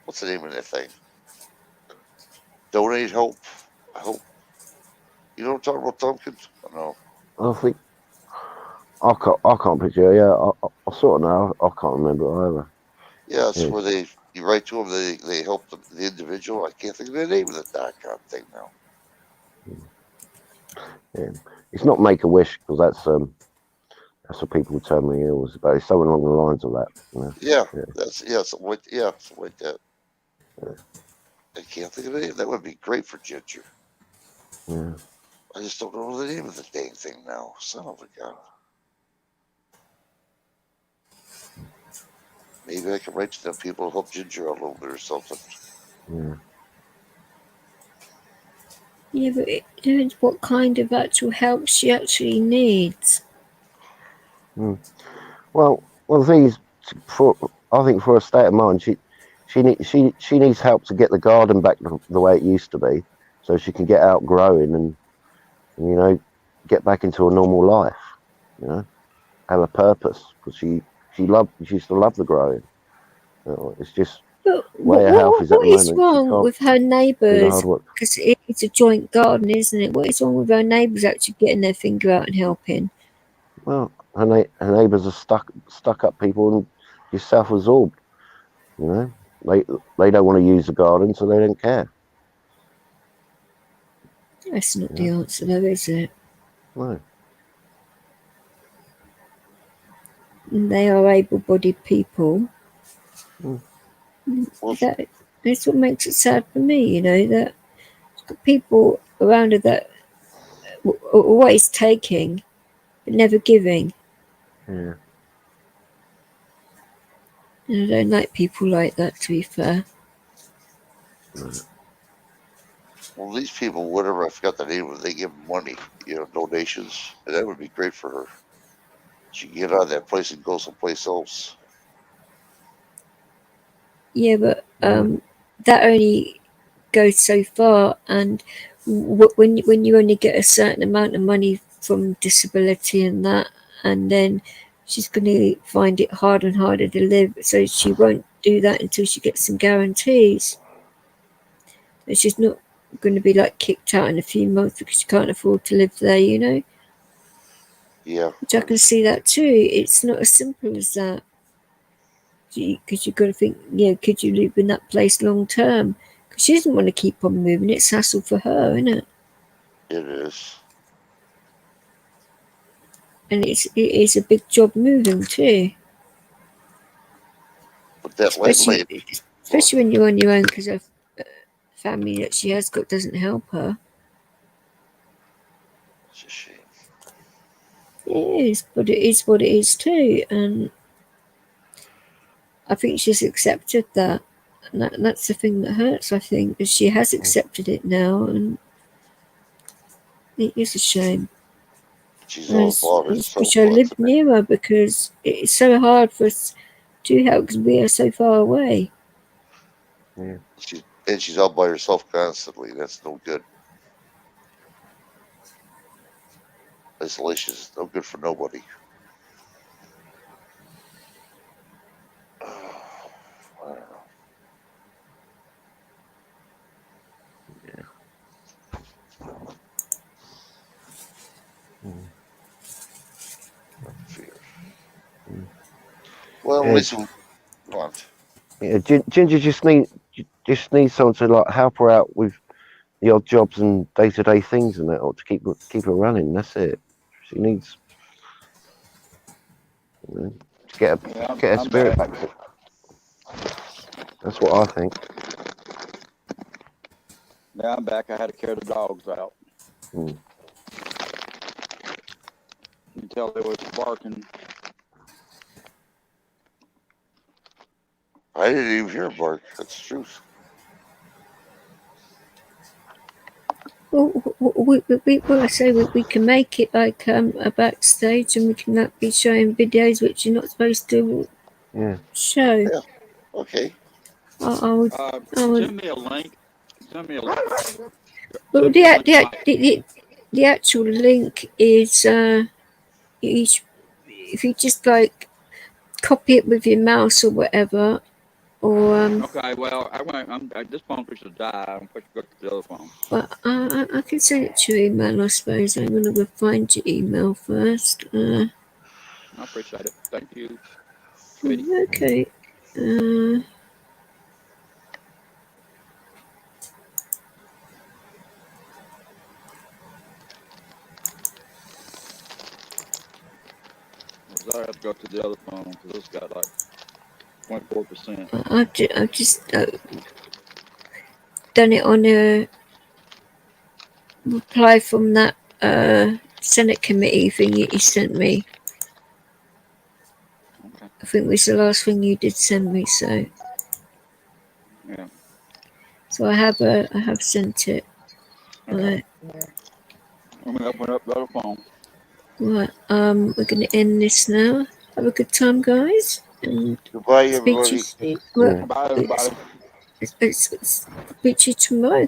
Speaker 3: What's the name of that thing? Donate help. Help. You know what I'm talking about, Tompkins? No.
Speaker 6: I think I can't picture. Yeah, I sort of know. I can't remember either.
Speaker 3: Yeah, it's
Speaker 6: Yeah.
Speaker 3: where you write to them, they help the individual. I can't think of the name of the doggone thing now.
Speaker 6: Yeah, it's not Make a Wish because that's what people terminally ill was about. It's something along the lines of that. You know?
Speaker 3: Yeah, something like that.
Speaker 6: Yeah.
Speaker 3: I can't think of the name. That would be great for Ginger.
Speaker 6: Yeah.
Speaker 3: I just don't know the name of the dang thing now. Son of a gun. Maybe I can write to them people to help Ginger out a little bit or something.
Speaker 6: Yeah.
Speaker 1: Yeah, but it depends what kind of actual help she actually needs.
Speaker 6: Well, the thing is, I think for a state of mind, she needs help to get the garden back the way it used to be, so she can get out growing and you know get back into a normal life. You know, have a purpose because she used to love the growing. You know, it's just
Speaker 1: But
Speaker 6: way her health is at the
Speaker 1: what is
Speaker 6: moment.
Speaker 1: wrong with her
Speaker 6: Do the
Speaker 1: neighbours?
Speaker 6: hard work.
Speaker 1: Because it's a joint garden, isn't it? What is wrong with her neighbours actually getting their finger out and helping?
Speaker 6: Well, her neighbours are stuck up people and just self-absorbed. You know, they don't want to use the garden, so they don't care.
Speaker 1: That's not the answer, though, is it?
Speaker 6: No.
Speaker 1: And they are able-bodied people.
Speaker 3: Well,
Speaker 1: That's what makes it sad for me, you know, that people around her that are always taking, but never giving.
Speaker 6: Yeah.
Speaker 1: And I don't like people like that, to be fair.
Speaker 3: well, these people, whatever, I forgot the name of it, they give money, donations, and that would be great for her. She can get out of that place and go someplace else.
Speaker 1: Yeah, but that only goes so far, and when you only get a certain amount of money from disability and that, and then she's going to find it harder and harder to live, so she won't do that until she gets some guarantees. And she's not going to be like kicked out in a few months because she can't afford to live there, you know.
Speaker 3: Yeah.
Speaker 1: Which I can see that too. It's not as simple as that. Because you've got to think, could you live in that place long term? Because she doesn't want to keep on moving. It's hassle for her, isn't it?
Speaker 3: It is.
Speaker 1: and it is a big job moving too.
Speaker 3: But that landlady,
Speaker 1: Especially when you're on your own, because her family that she has got doesn't help her.
Speaker 3: it's a shame.
Speaker 1: It is, but it is what it is too, and I think she's accepted that, and that's the thing that hurts. I think is she has accepted it now, and it is a shame.
Speaker 3: She's all involved.
Speaker 1: I wish I lived near her, because it's so hard for us to help because we are so far away.
Speaker 6: Yeah.
Speaker 3: She's all by herself constantly. That's no good. Isolation is no good for nobody. I don't know.
Speaker 6: Yeah.
Speaker 3: Fear.
Speaker 6: Well,
Speaker 3: at least we want.
Speaker 6: Yeah, Ginger just needs someone to like help her out with the odd jobs and day-to-day things and that, or to keep her running. That's it. She needs to get her spirit back. That's what I think.
Speaker 4: Yeah, I'm back. I had to carry the dogs out.
Speaker 6: Hmm.
Speaker 4: You can tell they was barking.
Speaker 3: I didn't even hear bark. That's the truth.
Speaker 1: Well, I say we can make it like a backstage, and we can be showing videos which you're not supposed to show.
Speaker 3: Yeah. Okay.
Speaker 1: I would.
Speaker 4: Send me a link. Send me a link.
Speaker 1: Well, the actual link is if you just like copy it with your mouse or whatever, or
Speaker 4: Okay, well, this phone push to die. I'm pushing to go to the other phone.
Speaker 1: But I can send it to your email, I suppose. I'm gonna go find your email first.
Speaker 4: I appreciate it. Thank you, sweetie.
Speaker 1: Okay.
Speaker 4: I have to go to the other phone because it's got like 24%.
Speaker 1: I've just done it on a reply from that Senate committee thing you sent me.
Speaker 4: Okay.
Speaker 1: I think it was the last thing you did send me. So
Speaker 4: Yeah.
Speaker 1: So I have sent it.
Speaker 4: Okay. Let me open up the other phone.
Speaker 1: Right. We're gonna end this now. Have a good time, guys. And
Speaker 3: Goodbye, everybody.
Speaker 1: Speak to you,
Speaker 4: Bye, everybody.
Speaker 1: Speak to you tomorrow.